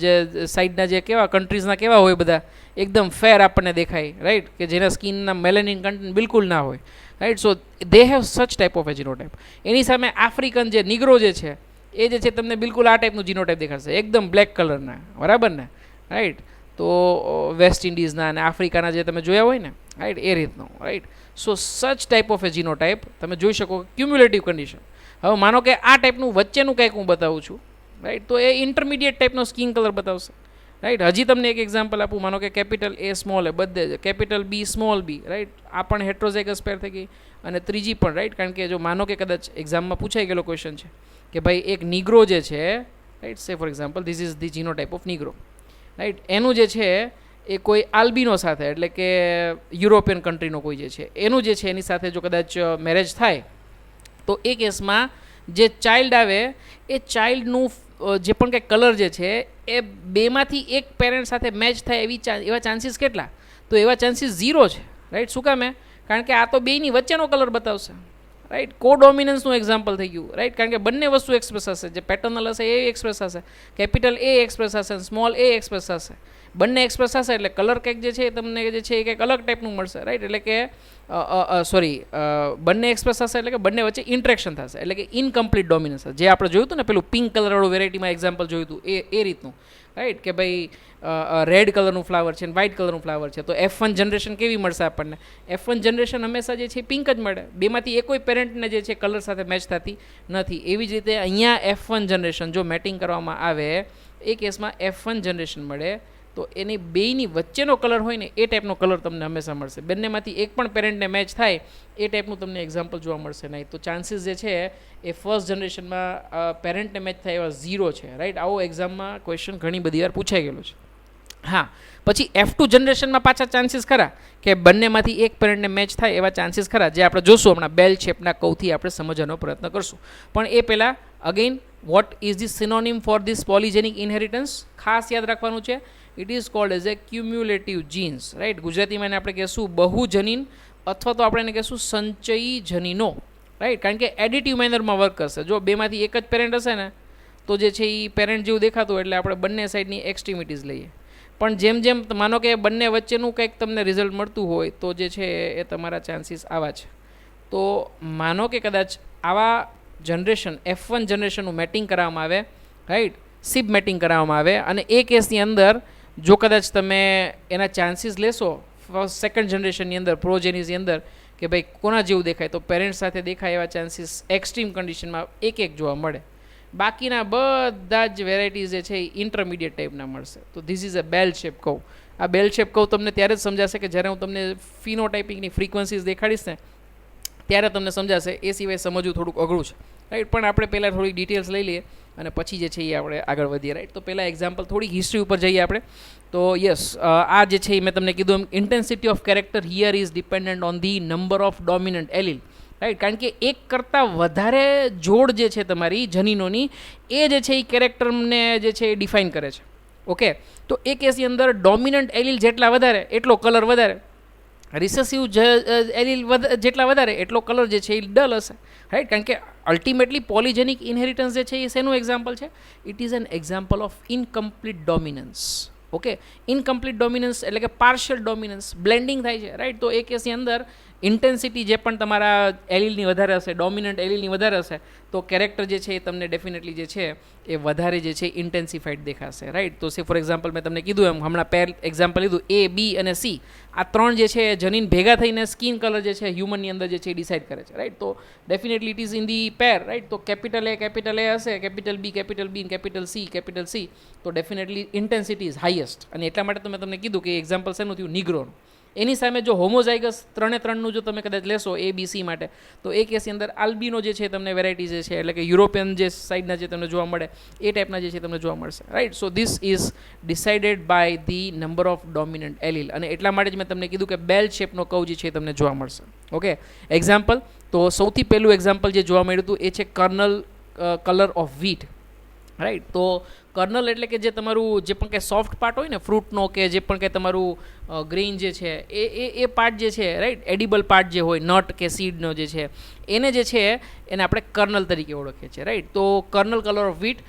જે સાઈડના જે કેવા કન્ટ્રીઝના કેવા હોય બધા એકદમ ફેર આપણને દેખાય, રાઈટ, કે જેના સ્કિનના મેલેનિન કન્ટેન્ટ બિલકુલ ના હોય, right. So they have such type of a genotype. એની સામે આફ્રિકન જે નિગ્રો જે છે એ જે છે તમને બિલકુલ આ ટાઈપનું જીનોટાઈપ દેખાડશે, એકદમ બ્લેક કલરના, બરાબર ને, રાઈટ. તો વેસ્ટ ઇન્ડિઝના અને આફ્રિકાના જે તમે જોયા હોય ને, રાઈટ, એ રીતનું, રાઈટ. સો સચ ટાઈપ ઓફ એ જીનોટાઈપ તમે જોઈ શકો ક્યુમ્યુલેટિવ કન્ડિશન. હવે માનો કે આ ટાઈપનું વચ્ચેનું કંઈક હું બતાવું છું, રાઈટ, તો એ ઇન્ટરમીડિયેટ ટાઈપનો સ્કિન કલર બતાવશે, રાઈટ. હજી તમને એક એક્ઝામ્પલ આપું, માનો કે કેપિટલ A સ્મોલ એ બધે જ, capital B small B, right, આ પણ હેટ્રોઝાઇગસ પેર થઈ ગઈ અને ત્રીજી પણ, રાઈટ. કારણ કે જો માનો કે કદાચ એક્ઝામમાં પૂછાઈ ગયેલો ક્વેશ્ચન છે કે ભાઈ એક નિગ્રો જે છે, right, say for example this is the genotype of negro, right, એનું જે છે એ કોઈ આલ્બિનો સાથે એટલે કે યુરોપિયન કન્ટ્રીનો કોઈ જે છે એનું જે છે એની સાથે જો કદાચ મેરેજ થાય તો એ કેસમાં જે ચાઇલ્ડ આવે એ ચાઇલ્ડનું જે પણ કંઈ કલર જે છે એ બેમાંથી એક પેરેન્ટ સાથે મેચ થાય એવા ચાન્સીસ કેટલા? તો એવા ચાન્સીસ 0 છે, રાઈટ. શું કામે? કારણ કે આ તો બેની વચ્ચેનો કલર બતાવશે, રાઈટ. કોડોમિનન્સનું એક્ઝામ્પલ થઈ ગયું, રાઈટ. કારણ કે બંને વસ્તુ એક્સપ્રેસ હશે, જે પેટર્નલ હશે એ એક્સપ્રેસ હશે, કેપિટલ A એક્સપ્રેસ હશે, સ્મોલ a એક્સપ્રેસ હશે, બંને એક્સપ્રેસ હશે એટલે કલર કંઈક જે છે તમને જે છે એ કંઈક અલગ ટાઈપનું મળશે, રાઈટ. એટલે કે બંને એક્સપ્રેસ હશે એટલે કે બંને વચ્ચે ઇન્ટરેક્શન થશે એટલે કે ઇનકમ્પ્લીટ ડોમિનન્સ હશે. જે આપણે જોયું હતું ને પેલું પિંક કલરવાળું વેરાયટીમાં એક્ઝામ્પલ જોયું હતું એ રીતનું, રાઈટ. કે ભાઈ રેડ કલરનું ફ્લાવર છે અને વ્હાઇટ કલરનું ફ્લાવર છે તો F1 જનરેશન કેવી મળશે આપણને? F1 જનરેશન હંમેશા જે છે પિંક જ મળે, બેમાંથી એકોય પેરેન્ટને જે છે કલર સાથે મેચ થતી નથી. એવી જ રીતે અહીંયા F1 જનરેશન જો મેટિંગ કરવામાં આવે એ કેસમાં F1 જનરેશન મળે તો એની બેયની વચ્ચેનો કલર હોય ને એ ટાઈપનો કલર તમને હંમેશા મળશે. બંનેમાંથી એક પણ પેરેન્ટને મેચ થાય એ ટાઈપનું તમને એક્ઝામ્પલ જોવા મળશે નહીં. તો ચાન્સીસ જે છે એ ફર્સ્ટ જનરેશનમાં પેરેન્ટને મેચ થાય એવા 0 છે, રાઈટ. આવો એક્ઝામમાં ક્વેશ્ચન ઘણી બધી વાર પૂછાઈ ગયેલો છે. હા, પછી F2 જનરેશનમાં પાછા ચાન્સીસ ખરા કે બંનેમાંથી એક પેરેન્ટને મેચ થાય એવા ચાન્સીસ ખરા, જે આપણે જોશું હમણાં બેલ શેપના કવથી આપણે સમજવાનો પ્રયત્ન કરશું. પણ એ પહેલાં again what is the synonym for this polygenic inheritance? ખાસ યાદ રાખવાનું છે, it is called as a cumulative jeans, right. ગુજરાતીમાં એને આપણે કહેશું બહુજનીન અથવા તો આપણે એને કહેશું સંચયી જનીનો, રાઈટ. કારણ કે એડિટિવ મેનરમાં વર્ક કરશે. જો બેમાંથી એક જ પેરેન્ટ હશે ને તો જે છે એ પેરેન્ટ જેવું દેખાતું, એટલે આપણે બંને સાઈડની એક્સ્ટ્રીમિટીઝ લઈએ. પણ જેમ જેમ માનો કે બંને વચ્ચેનું કંઈક તમને રિઝલ્ટ મળતું હોય તો જે છે એ તમારા ચાન્સીસ આવા છે. તો માનો કે કદાચ આવા જનરેશન F1 જનરેશનનું મેટિંગ કરવામાં આવે, રાઈટ, સિબ મેટિંગ કરવામાં આવે, અને એ કેસની અંદર જો કદાચ તમે એના ચાન્સીસ લેશો ફર્સ્ટ સેકન્ડ જનરેશનની અંદર પ્રોજેનીઝની અંદર કે ભાઈ કોના જેવું દેખાય, તો પેરેન્ટ્સ સાથે દેખાય એવા ચાન્સીસ એક્સ્ટ્રીમ કન્ડિશનમાં એક જોવા મળે. બાકીના બધા જ વેરાયટીઝ જે છે એ ઇન્ટરમીડિયેટ ટાઈપના મળશે. તો this is a bell shape curve. આ બેલ શેપ કર્વ તમને ત્યારે જ સમજાશે કે જ્યારે હું તમને ફિનોટાઇપિંગની ફ્રીક્વન્સીઝ દેખાડીશ ને ત્યારે તમને સમજાશે. એ સિવાય સમજવું થોડુંક અઘરું છે, રાઈટ. પણ આપણે પહેલાં થોડી ડિટેલ્સ લઈ લઈએ અને પછી જે છે એ આપણે આગળ વધીએ, રાઈટ. તો પહેલાં એક્ઝામ્પલ થોડી હિસ્ટ્રી ઉપર જઈએ આપણે. તો યસ, આ જે છે એ મેં તમને કીધું એમ intensity of character here is dependent on the number of dominant allele, right. કારણ કે એક કરતાં વધારે જોડ જે છે તમારી જનીનોની એ જે છે એ કેરેક્ટરને જે છે એ ડિફાઇન કરે છે. ઓકે, તો એ કેસની અંદર ડોમિનન્ટ એલીલ જેટલા વધારે એટલો કલર વધારે, રિસેસિવ એલીલ જેટલા વધારે એટલો કલર જે છે એ ડલ હશે, રાઈટ. કારણ કે અલ્ટિમેટલી પોલિજેનિક ઇનહેરિટન્સ જે છે એ શેનું એક્ઝામ્પલ છે? It is an example of incomplete dominance. Okay, incomplete dominance એટલે કે પાર્શિયલ ડોમિનન્સ, બ્લેન્ડિંગ થાય છે, રાઈટ. તો એ કેસની અંદર ઇન્ટેન્સિટી જે પણ તમારા એલીલની વધારે હશે, ડોમિનન્ટ એલીલની વધારે હશે, તો કેરેક્ટર જે છે એ તમને ડેફિનેટલી જે છે એ વધારે જે છે ઇન્ટેન્સિફાઈડ દેખાશે, રાઈટ. તો સે ફોર એક્ઝામ્પલ મેં તમને કીધું એમ હમણાં પેર એક્ઝામ્પલ લીધું A, B અને C, આ ત્રણ જે છે જનીન ભેગા થઈને સ્કિન કલર જે છે હ્યુમનની અંદર જે છે એ ડિસાઇડ કરે છે, રાઈટ. તો definitely it is in the pair, right. તો કેપિટલ A હશે, કેપિટલ B અને કેપિટલ C, તો ડેફિનેટલી ઇન્ટેન્સિટી ઇઝ હાઈએસ્ટ. અને એટલા માટે તો મેં તમને કીધું કે એક્ઝામ્પલ શેનું થયું? નિગ્રોનું. એની સામે જો હોમોઝાઇગસ ત્રણનું જો તમે કદાચ લેશો A, B, C માટે, તો એ કેસની અંદર આલ્બિનો જે છે તમને વેરાયટી જે છે એટલે કે યુરોપિયન જે સાઇડના જે તમને જોવા મળે એ ટાઈપના જે છે તમને જોવા મળશે, right. So this is decided by the number of dominant allele. અને એટલા માટે જ મેં તમને કીધું કે બેલ શેપનો કર્વ જે છે તમને જોવા મળશે. ઓકે, એક્ઝામ્પલ તો સૌથી પહેલું એક્ઝામ્પલ જે જોવા મળ્યું હતું એ છે kernel colour of wheat, right. તો કર્નલ એટલે કે જે તમારું જે પણ કંઈ સોફ્ટ પાર્ટ હોય ને ફ્રૂટનો કે જે પણ કંઈ તમારું ગ્રેઇન જે છે એ પાર્ટ જે છે, રાઈટ, એડિબલ પાર્ટ જે હોય નટ કે સીડનો જે છે એને જે છે એને આપણે કર્નલ તરીકે ઓળખીએ છીએ, રાઈટ. તો kernel colour of wheat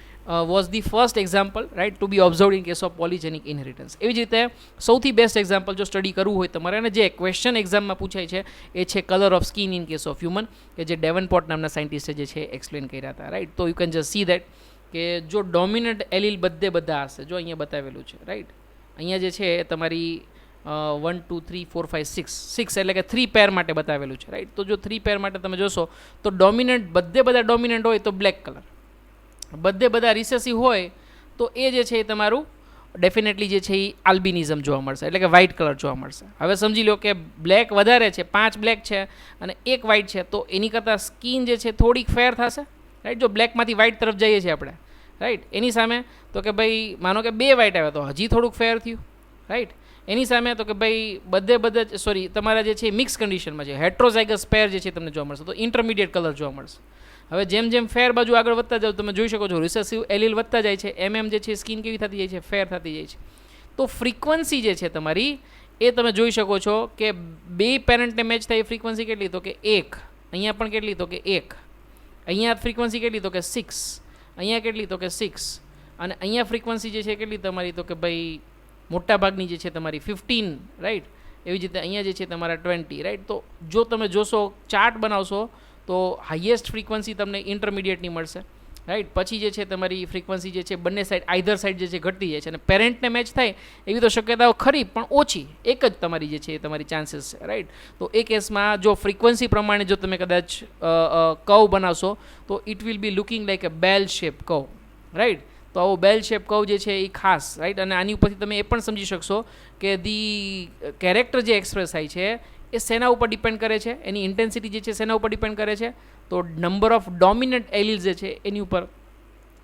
was the first example, right, to be observed in case of polygenic inheritance. એવી જ રીતે સૌથી બેસ્ટ એક્ઝામ્પલ જો સ્ટડી કરવું હોય તમારે અને જે ક્વેશ્ચન એક્ઝામમાં પૂછાય છે એ છે colour of skin in case of human, કે જે ડેવનપોર્ટ નામના સાયન્ટિસ્ટે જે છે એક્સપ્લેન કર્યા હતા, રાઈટ. તો you can just see that કે જો ડોમિનન્ટ એલીલ બધા હશે, જો અહીંયા બતાવેલું છે, રાઈટ. અહીંયા જે છે તમારી 1 2 3 4 5 6 એટલે કે 3 પેર માટે બતાવેલું છે, રાઈટ. તો જો 3 પેર માટે તમે જોશો તો ડોમિનન્ટ બધા ડોમિનન્ટ હોય તો બ્લેક કલર, બધા રિસેસિવ હોય તો એ જે છે એ તમારું ડેફિનેટલી જે છે એ આલ્બિનિઝમ જોવા મળશે, એટલે કે વ્હાઇટ કલર જોવા મળશે. હવે સમજી લો કે બ્લેક વધારે છે, 5 બ્લેક છે અને 1 વ્હાઇટ છે, તો એની કરતાં સ્કિન જે છે થોડીક ફેર થશે, રાઈટ. જો બ્લેકમાંથી વ્હાઇટ તરફ જઈએ છીએ આપણે, રાઈટ. એની સામે તો કે ભાઈ માનો કે 2 વ્હાઇટ આવ્યા તો હજી થોડુંક ફેર થયું, રાઈટ. એની સામે તો કે ભાઈ બધા સોરી તમારા જે છે મિક્સ કન્ડિશનમાં છે, હેટ્રોઝાઇગસ પેર જે છે તમને જોવા મળશે, તો ઇન્ટરમીડિયેટ કલર જોવા મળશે. હવે જેમ ફેર બાજુ આગળ વધતા જાવ તમે જોઈ શકો છો રિસેસિવ એલીલ વધતા જાય છે, એમ જે છે સ્કિન કેવી થતી જાય છે? ફેર થતી જાય છે. તો ફ્રીક્વન્સી જે છે તમારી એ તમે જોઈ શકો છો કે 2 પેરેન્ટને મેચ થાય ફ્રીક્વન્સી કેટલી? તો કે 1. અહીંયા પણ કેટલી? તો કે 1. અહીંયા ફ્રીક્વન્સી કેટલી? તો કે 6. અહીંયા કેટલી? તો કે 6. અને અહીંયા ફ્રીક્વન્સી જે છે કેટલી તમારી? તો કે ભાઈ મોટાભાગની જે છે તમારી 15, રાઈટ. એવી જ રીતે અહીંયા જે છે તમારા 20, રાઈટ. તો જો તમે જોશો ચાર્ટ બનાવશો તો હાઈએસ્ટ ફ્રીક્વન્સી તમને ઇન્ટરમીડિયેટની મળશે, રાઈટ. પછી જે છે તમારી ફ્રીક્વન્સી જે છે બંને સાઈડ આઈધર સાઈડ જે છે ઘટતી જાય છે અને પેરેન્ટને મેચ થાય એવી તો શક્યતાઓ ખરી પણ ઓછી, એક જ તમારી જે છે એ તમારી ચાન્સીસ છે, રાઈટ. તો એ કેસમાં જો ફ્રીક્વન્સી પ્રમાણે જો તમે કદાચ કર્વ બનાવશો તો it will B looking like a bell shape curve, right. તો આવો બેલ શેપ કર્વ જે છે એ ખાસ, રાઈટ. અને આની ઉપરથી તમે એ પણ સમજી શકશો કે ધી કેરેક્ટર જે એક્સપ્રેસ થાય છે એ શેના ઉપર ડિપેન્ડ કરે છે, એની ઇન્ટેન્સિટી જે છે શેના ઉપર ડિપેન્ડ કરે છે, તો નંબર ઓફ ડોમિનન્ટ એલિલ્સ જે છે એની ઉપર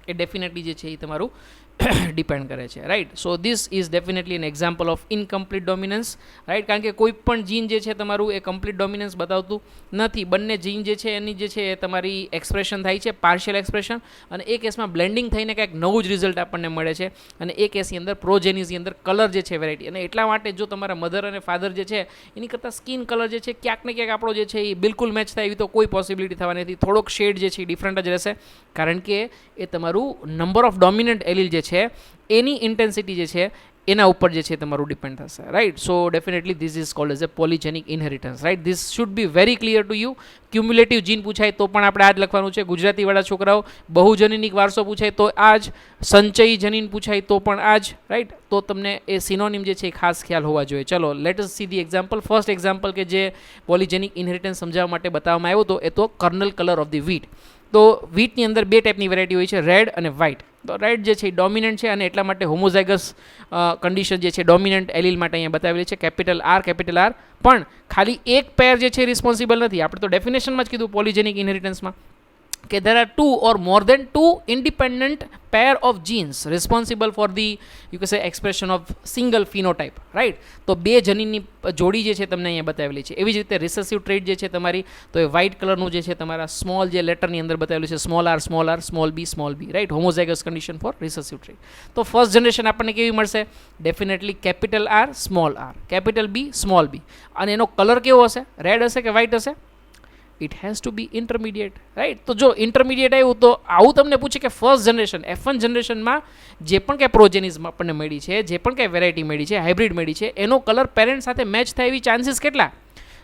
એ ડેફિનેટલી જે છે એ તમારું ડિપેન્ડ કરે છે, right. So this is definitely N example of incomplete dominance, right. કારણ કે કોઈ પણ જીન જે છે તમારું એ કમ્પ્લીટ ડોમિનન્સ બતાવતું નથી. બંને જીન જે છે એની જે છે એ તમારી એક્સપ્રેશન થાય છે, પાર્શિયલ એક્સપ્રેશન, અને એ કેસમાં બ્લેન્ડિંગ થઈને કંઈક નવું જ રિઝલ્ટ આપણને મળે છે. અને એ કેસની અંદર પ્રોજેનીઝની અંદર કલર જે છે વેરાયટી, અને એટલા માટે જો તમારા મધર અને ફાધર જે છે એની કરતાં સ્કિન કલર જે છે ક્યાંક ને ક્યાંક આપણો જે છે એ બિલકુલ મેચ થાય એવી તો કોઈ પોસિબિલિટી થવાની નથી. થોડોક શેડ જે છે એ ડિફરન્ટ જ રહેશે, કારણ કે એ તમારું નંબર ઓફ ડોમિનન્ટ એલિલ જે છે એની ઇન્ટેન્સિટી જે છે એના ઉપર જે છે તમારું ડિપેન્ડ થશે, right. So definitely this is called as a polygenic inheritance, right. This should be very clear to you. Cumulative gene પૂછાય તો પણ આપણે આ જ લખવાનું છે. ગુજરાતીવાળા છોકરાઓ બહુજનીનિક વારસો પૂછાય તો આ જ, સંચયી જનીન પૂછાય તો પણ આ જ, રાઈટ. તો તમને એ સિનોનિમ જે છે એ ખાસ ખ્યાલ હોવા જોઈએ. ચલો let S C the example. First example કે જે પોલિજેનિક ઇનહેરિટન્સ સમજાવવા માટે બતાવવામાં આવ્યો હતો એ તો કર્નલ કલર ઓફ ધી વીટ. તો વીટની અંદર બે ટાઈપની વેરાયટી હોય છે, રેડ અને વ્હાઇટ. તો રેડ જે છે એ ડોમિનન્ટ છે અને એટલા માટે હોમોઝાઇગસ કન્ડિશન જે છે ડોમિનન્ટ એલિલ માટે અહીંયા બતાવેલી છે, કેપિટલ આર. પણ ખાલી એક પેર જે છે રિસ્પોન્સિબલ નથી. આપણે તો ડેફિનેશનમાં જ કીધું પોલિજેનિક ઇનહેરિટન્સમાં કે there are two or more than two independent pair of genes responsible for the you can say expression of single phenotype, right. તો બે જનીનની જોડી જે છે તમને અહીંયા બતાવેલી છે. એવી જ રીતે રિસેસિવ ટ્રેટ જે છે તમારી, તો એ વ્હાઇટ કલરનું જે છે તમારા સ્મોલ જે લેટરની અંદર બતાવેલું છે, small R, small B, right. Homozygous condition for recessive trait. તો ફર્સ્ટ જનરેશન આપણને કેવી મળશે? Definitely capital R, small R, capital B, small B. અને એનો કલર કેવો હશે? રેડ હશે કે વ્હાઇટ હશે? It has to be intermediate, right. તો જો ઇન્ટરમીડિયેટ આવ્યું તો આવું તમને પૂછે કે ફર્સ્ટ જનરેશન F1 જનરેશનમાં જે પણ કંઈ પ્રોજેનિઝમ આપણને મળી છે, જે પણ કંઈ વેરાયટી મળી છે, હાઇબ્રિડ મળી છે, એનો કલર પેરેન્ટ સાથે મેચ થાય એવી ચાન્સીસ કેટલા?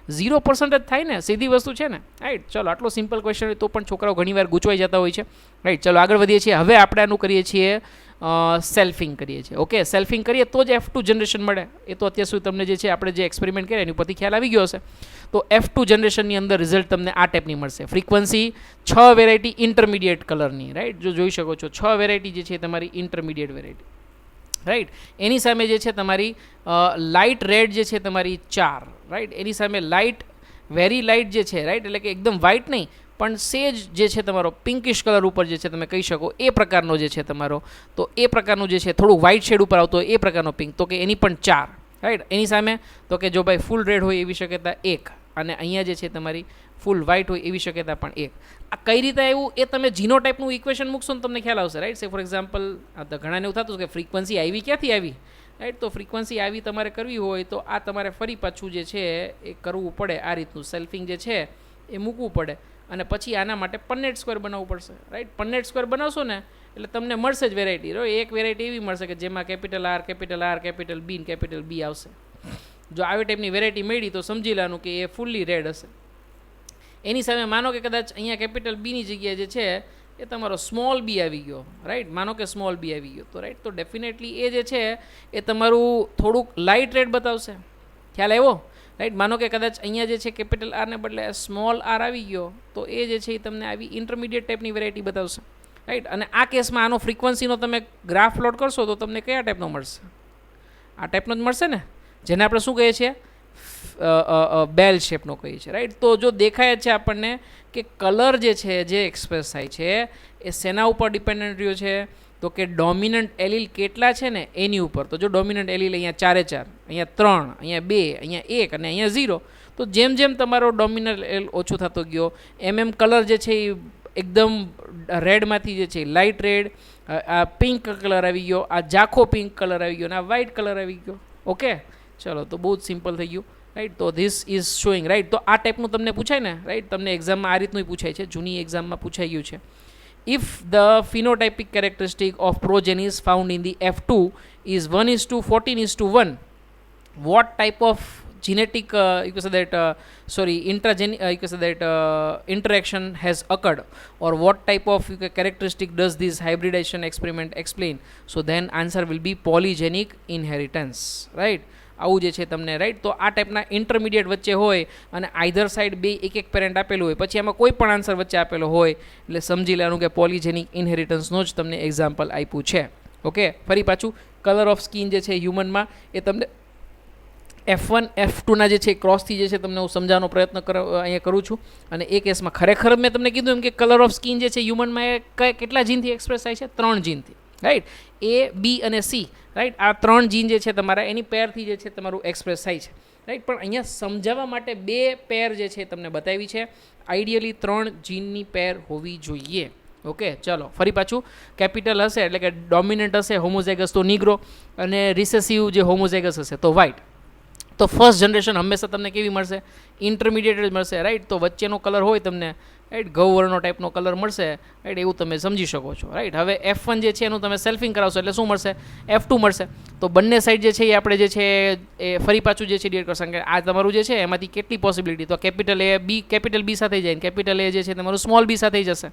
0% જ થાય ને, સીધી વસ્તુ છે ને, રાઈટ. ચલો આટલો સિમ્પલ ક્વેશ્ચન તો પણ છોકરાઓ ઘણીવાર ગૂંચવાઈ જતા હોય છે, રાઈટ. ચલો આગળ વધીએ છીએ. હવે આપણે આનું કરીએ છીએ સેલ્ફિંગ કરીએ છીએ. ઓકે, સેલ્ફિંગ કરીએ તો જ F2 જનરેશન મળે. એ તો અત્યાર સુધી તમને જે છે આપણે જે એક્સપેરિમેન્ટ કર્યા એની ઉપરથી ખ્યાલ આવી ગયો હશે. તો F2 જનરેશનની અંદર રિઝલ્ટ તમને આ ટાઈપની મળશે. ફ્રીક્વન્સી 6 વેરાયટી ઇન્ટરમીડિયેટ કલરની, રાઈટ. જો જોઈ શકો છો 6 વેરાયટી જે છે તમારી ઇન્ટરમીડિયેટ વેરાયટી, રાઈટ. એની સામે જે છે તમારી લાઇટ રેડ જે છે તમારી 4, રાઈટ. એની સામે લાઇટ, વેરી લાઇટ જે છે, રાઈટ, એટલે કે એકદમ વ્હાઇટ નહીં પણ સેજ જે છે તમારો પિંકિશ કલર ઉપર જે છે તમે કહી શકો એ પ્રકારનો જે છે તમારો, તો એ પ્રકારનું જે છે થોડું વ્હાઇટ શેડ ઉપર આવતો હોય એ પ્રકારનો પિંક, તો કે એની પણ 4, રાઈટ. એની સામે તો કે જો ભાઈ ફૂલ રેડ હોય એવી શક્યતા 1, અને અહીંયા જે છે તમારી ફૂલ વ્હાઇટ હોય એવી શક્યતા પણ 1. આ કઈ રીતે આવ્યું એ તમે જીનો ટાઈપનું ઇક્વેશન મૂકશો ને તમને ખ્યાલ આવશે, રાઈટ. સે ફોર એક્ઝામ્પલ ઘણાને એવું થતું કે ફ્રીક્વન્સી આવી ક્યાંથી આવી, રાઈટ. તો ફ્રીક્વન્સી આવી તમારે કરવી હોય તો આ તમારે ફરી પાછું જે છે એ કરવું પડે, આ રીતનું સેલ્ફિંગ જે છે એ મૂકવું પડે, અને પછી આના માટે પન્નેટ સ્ક્વેર બનાવવું પડશે, રાઈટ. પન્નેટ સ્ક્વેર બનાવશો ને એટલે તમને મળશે જ વેરાયટી. એક વેરાયટી એવી મળશે કે જેમાં capital R, capital B, capital B આવશે. જો આવી ટાઈપની વેરાયટી મળી તો સમજી લેવાનું કે એ ફૂલ્લી રેડ હશે. એની સામે માનો કે કદાચ અહીંયા કેપિટલ બીની જગ્યાએ જે છે એ તમારો સ્મોલ બી આવી ગયો, રાઈટ. માનો કે સ્મોલ બી આવી ગયો તો રાઈટ, તો ડેફિનેટલી એ જે છે એ તમારું થોડુંક લાઇટ રેડ બતાવશે. ખ્યાલ આવ્યો, રાઈટ. માનો કે કદાચ અહીંયા જે છે કેપિટલ આરને બદલે સ્મોલ આર આવી ગયો તો એ જે છે એ તમને આવી ઇન્ટરમીડિયેટ ટાઈપની વેરાયટી બતાવશે, રાઈટ. અને આ કેસમાં આનો ફ્રીક્વન્સીનો તમે ગ્રાફ પ્લોટ કરશો તો તમને કયા ટાઈપનો મળશે? આ ટાઈપનો જ મળશે ને, જેને આપણે શું કહીએ છીએ? બેલ શેપનો કહીએ છીએ, રાઈટ. તો જો દેખાય છે આપણને કે કલર જે છે જે એક્સપ્રેસ થાય છે એ શેના ઉપર ડિપેન્ડન્ટ રહ્યો છે? તો કે ડોમિનન્ટ એલિલ કેટલા છે ને એની ઉપર. તો જો ડોમિનન્ટ એલિલ અહીંયા 4, અહીંયા 3, અહીંયા 2, અહીંયા 1 અને અહીંયા 0, તો જેમ જેમ તમારો ડોમિનન્ટ એલિલ ઓછો થતો ગયો એમ કલર જે છે એ એકદમ રેડમાંથી જે છે લાઇટ રેડ, આ પિંક કલર આવી ગયો, આ ઝાખો પિંક કલર આવી ગયો અને આ વ્હાઇટ કલર આવી ગયો. ઓકે, ચલો તો બહુ જ સિમ્પલ થઈ ગયું, રાઈટ. તો ધીસ ઇઝ શોઈંગ, રાઈટ. તો આ ટાઈપનું તમને પૂછાય ને, રાઈટ. તમને એક્ઝામમાં આ રીતનું પૂછાય છે, જૂની એક્ઝામમાં પૂછાઈ ગયું છે. If the phenotypic characteristic of progenies found in the F2 is 1:14:1, what type of genetic you can say that you can say that interaction has occurred, or what type of characteristic does this hybridization experiment explain? So then answer will be polygenic inheritance, right. આવું જે છે તમને, right. તો આ ટાઈપના intermediate વચ્ચે હોય અને આઈધર સાઈડ બે એક પેરેન્ટ આપેલું હોય, પછી એમાં કોઈ પણ આન્સર વચ્ચે આપેલો હોય એટલે સમજી લેવાનું કે પોલીજેનિક ઇનહેરિટન્સનો જ તમને એક્ઝામ્પલ આપ્યું છે. ઓકે, ફરી પાછું કલર ઓફ સ્કિન જે છે હ્યુમનમાં એ તમને F1 F2ના જે છે ક્રોસથી જે છે તમને હું સમજાવવાનો પ્રયત્ન અહીંયા કરું છું. અને એ કેસમાં ખરેખર મેં તમને કીધું એમ કે કલર ઓફ સ્કિન જે છે હ્યુમનમાં એ કેટલા જીનથી એક્સપ્રેસ થાય છે? 3 જીનથી, રાઈટ. A, B અને C, રાઈટ. આ 3 જીન જે છે તમારા એની પેરથી જે છે તમારું એક્સપ્રેસ થાય છે, રાઈટ. પણ અહીંયા સમજાવવા માટે 2 પેર જે છે તમને બતાવી છે. આઈડિયલી 3 જીનની પેર હોવી જોઈએ. ઓકે, ચલો ફરી પાછું. કેપિટલ હશે એટલે કે ડોમિનન્ટ હશે હોમોઝાઇગસ તો નીગ્રો, અને રિસેસિવ જે હોમોઝાઇગસ હશે તો વ્હાઇટ. તો ફર્સ્ટ જનરેશન હંમેશા તમને કેવી મળશે? ઇન્ટરમીડિયેટ જ મળશે, રાઈટ. તો વચ્ચેનો કલર હોય તમને, રાઈટ, ઘઉંવર્ણનો ટાઈપનો કલર મળશે, રાઈટ. એવું તમે સમજી શકો છો, રાઈટ. હવે F1 જે છે એનું તમે સેલ્ફિંગ કરાવશો એટલે શું મળશે? F2 મળશે. તો બંને સાઈડ જે છે એ આપણે જે છે એ ફરી પાછું જે છે ડિવાઇડ કરશું કે આ તમારું જે છે એમાંથી કેટલી પોસિબિલિટી, તો કેપિટલ B સાથે જાય, કેપિટલ A જે છે તમારું સ્મોલ b સાથે જશે.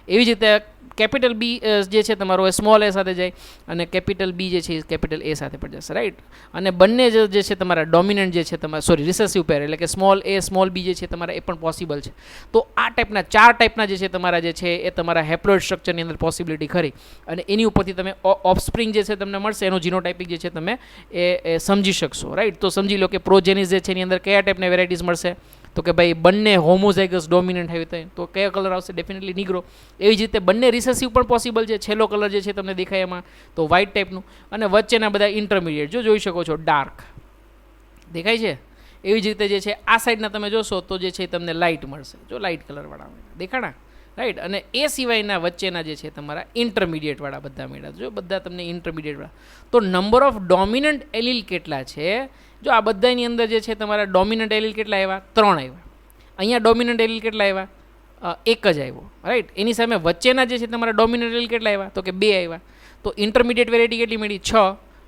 એવી જ રીતે કેપિટલ B જે છે તમારો એ સ્મોલ a સાથે જાય, અને કેપિટલ B જે છે એ કેપિટલ A સાથે પણ જશે, રાઈટ. અને બંને જે છે તમારા ડોમિનન્ટ જે છે તમારા રિસેસિવ પેર એટલે કે સ્મોલ a સ્મોલ b જે છે તમારા એ પણ પોસિબલ છે. તો આ ટાઈપના 4 ટાઈપના જે છે તમારા જે છે એ તમારા હેપ્લોઇડ સ્ટ્રક્ચરની અંદર પોસિબિલિટી ખરી, અને એની ઉપરથી તમે ઓફસ્પ્રિંગ જે છે તમને મળશે એનો જીનોટાઇપિક જે છે તમે એ સમજી શકશો, રાઈટ. તો સમજી લો કે પ્રોજેનિસ જે છે એની અંદર કયા ટાઈપના વેરાયટીઝ મળશે, તો કે ભાઈ બંને હોમોઝાઇગસ ડોમિનન્ટ હોય તો કયો કલર આવશે? ડેફિનેટલી નીગ્રો. એવી જ રીતે બંને રિસેસિવ પણ પોસિબલ છે. છેલ્લો કલર જે છે તમને દેખાય એમાં તો વ્હાઇટ ટાઈપનું, અને વચ્ચેના બધા ઇન્ટરમીડિયેટ જો જોઈ શકો છો ડાર્ક દેખાય છે. એવી જ રીતે જે છે આ સાઈડના તમે જોશો તો જે છે તમને લાઇટ મળશે, જો લાઇટ કલરવાળા દેખાણા, રાઈટ. અને એ સિવાયના વચ્ચેના જે છે તમારા ઇન્ટરમીડિયેટવાળા બધા મળ્યા, જો બધા તમને ઇન્ટરમીડિયેટવાળા. તો નંબર ઓફ ડોમિનન્ટ એલીલ કેટલા છે? જો આ બધાની અંદર જે છે તમારા ડોમિનન્ટ એલીલ કેટલા આવ્યા? 3 આવ્યા. અહીંયા ડોમિનન્ટ એલીલ કેટલા આવ્યા? 1 જ આવ્યો, રાઈટ. એની સામે વચ્ચેના જે છે તમારા ડોમિનન્ટ એલીલ કેટલા આવ્યા? તો કે 2 આવ્યા. તો ઇન્ટરમીડિયેટ વેરાયટી કેટલી મળી? 6,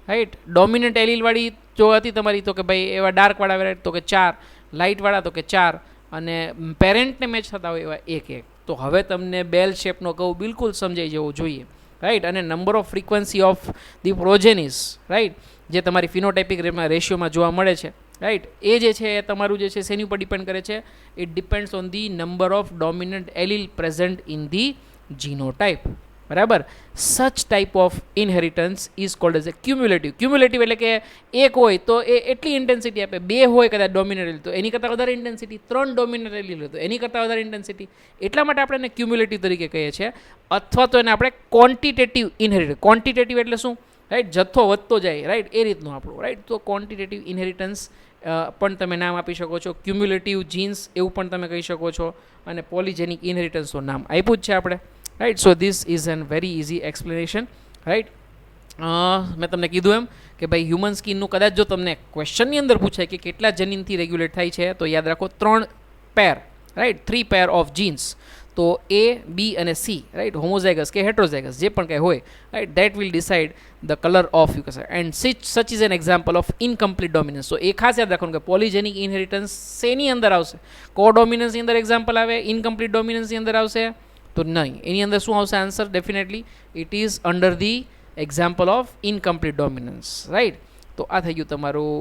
રાઈટ. ડોમિનન્ટ એલીલવાળી જો હતી તમારી તો કે ભાઈ એવા ડાર્કવાળા વેરાયટી તો કે 4, લાઇટવાળા તો કે 4, અને પેરેન્ટને મેચ થતા હોય એવા 1. તો હવે તમને બેલ શેપનો કહું બિલકુલ સમજાઈ જવો જોઈએ, રાઈટ. અને number of frequency of the progenies, right, જે તમારી ફિનોટાઇપિક રેશિયોમાં જોવા મળે છે, રાઈટ. એ જે છે એ તમારું જે છે શેની ઉપર ડિપેન્ડ કરે છે? It depends on the number of dominant allele present in the genotype, બરાબર. Such type of inheritance is called as a cumulative. Cumulative એટલે કે 1 હોય તો એ એટલી ઇન્ટેન્સિટી આપે, 2 હોય કદાચ ડોમિનન્ટ એલીલ તો એની કરતાં વધારે ઇન્ટેન્સિટી, 3 ડોમિનન્ટ એલીલ હોય તો એની કરતાં વધારે ઇન્ટેન્સિટી. એટલા માટે આપણે એને ક્યુમ્યુલેટિવ તરીકે કહીએ છીએ. અથવા તો એને આપણે ક્વોન્ટિટેટિવ ઇનહેરિટન્સ. ક્વોન્ટિટેટિવ એટલે શું? રાઈટ, જથ્થો વધતો જાય, રાઈટ, એ રીતનું આપણું, રાઈટ. તો ક્વોન્ટિટેટિવ ઇનહેરિટન્સ પણ તમે નામ આપી શકો છો. ક્યુમ્યુલેટિવ જીન્સ એવું પણ તમે કહી શકો છો, અને પોલિજેનિક ઇનહેરિટન્સનું નામ આપ્યું જ છે આપણે, right. So this is an very easy explanation, right. મેં તમને કીધું એમ કે ભાઈ હ્યુમન સ્કિનનું કદાચ જો તમને ક્વેશ્ચનની અંદર પૂછાય કે કેટલા જનીનથી રેગ્યુલેટ થાય છે તો યાદ રાખો 3 pair, right, 3 pair of genes. તો A, B અને C, રાઈટ, હોમોઝાઇગસ કે હેટ્રોઝાઇગસ જે પણ કંઈ હોય, right, that will decide the colour of you case, and such is an example of incomplete dominance. તો એ ખાસ યાદ રાખવાનું કે પોલિજેનિક ઇનહેરિટન્સ શેની અંદર આવશે? કો ડોમિનન્સની અંદર એક્ઝામ્પલ આવે, ઇનકમ્પ્લીટ ડોમિનન્સની અંદર આવશે તો નહીં. એની અંદર શું આવશે answer? Definitely it is under the example of incomplete dominance, right. તો આ થઈ ગયું તમારું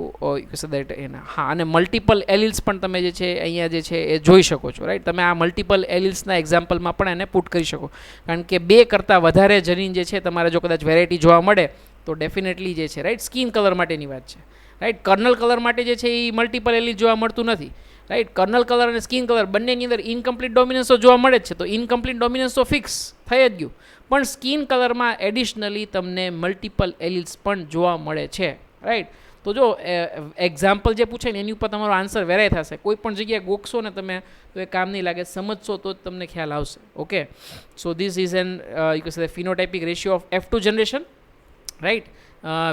દેટ એના. હા, અને મલ્ટિપલ એલિલ્સ પણ તમે જે છે અહીંયા જે છે એ જોઈ શકો છો, રાઈટ. તમે આ મલ્ટિપલ એલિલ્સના એક્ઝામ્પલમાં પણ એને પુટ કરી શકો, કારણ કે 2 કરતાં વધારે જનીન જે છે તમારે જો કદાચ વેરાયટી જોવા મળે તો ડેફિનેટલી જે છે, રાઈટ, સ્કિન કલર માટેની વાત છે, રાઈટ. કર્નલ કલર માટે જે છે એ મલ્ટિપલ એલિલ જોવા મળતું નથી, રાઈટ. કર્નલ કલર અને સ્કિન કલર બંનેની અંદર ઇનકમ્પ્લીટ ડોમિનન્સ તો જોવા મળે જ છે, તો ઇનકમ્પ્લીટ ડોમિનન્સ તો ફિક્સ થઈ જ ગયું. પણ સ્કિન કલરમાં એડિશનલી તમને મલ્ટિપલ એલિલ્સ પણ જોવા મળે છે, રાઈટ. તો જો એક્ઝામ્પલ જે પૂછે ને એની ઉપર તમારો આન્સર વેરાય થશે. કોઈ પણ જગ્યાએ ગોખશો ને તમે તો એ કામ નહીં લાગે, સમજશો તો જ તમને ખ્યાલ આવશે. Okay, so this is an you can say phenotypic ratio of F2 generation, right,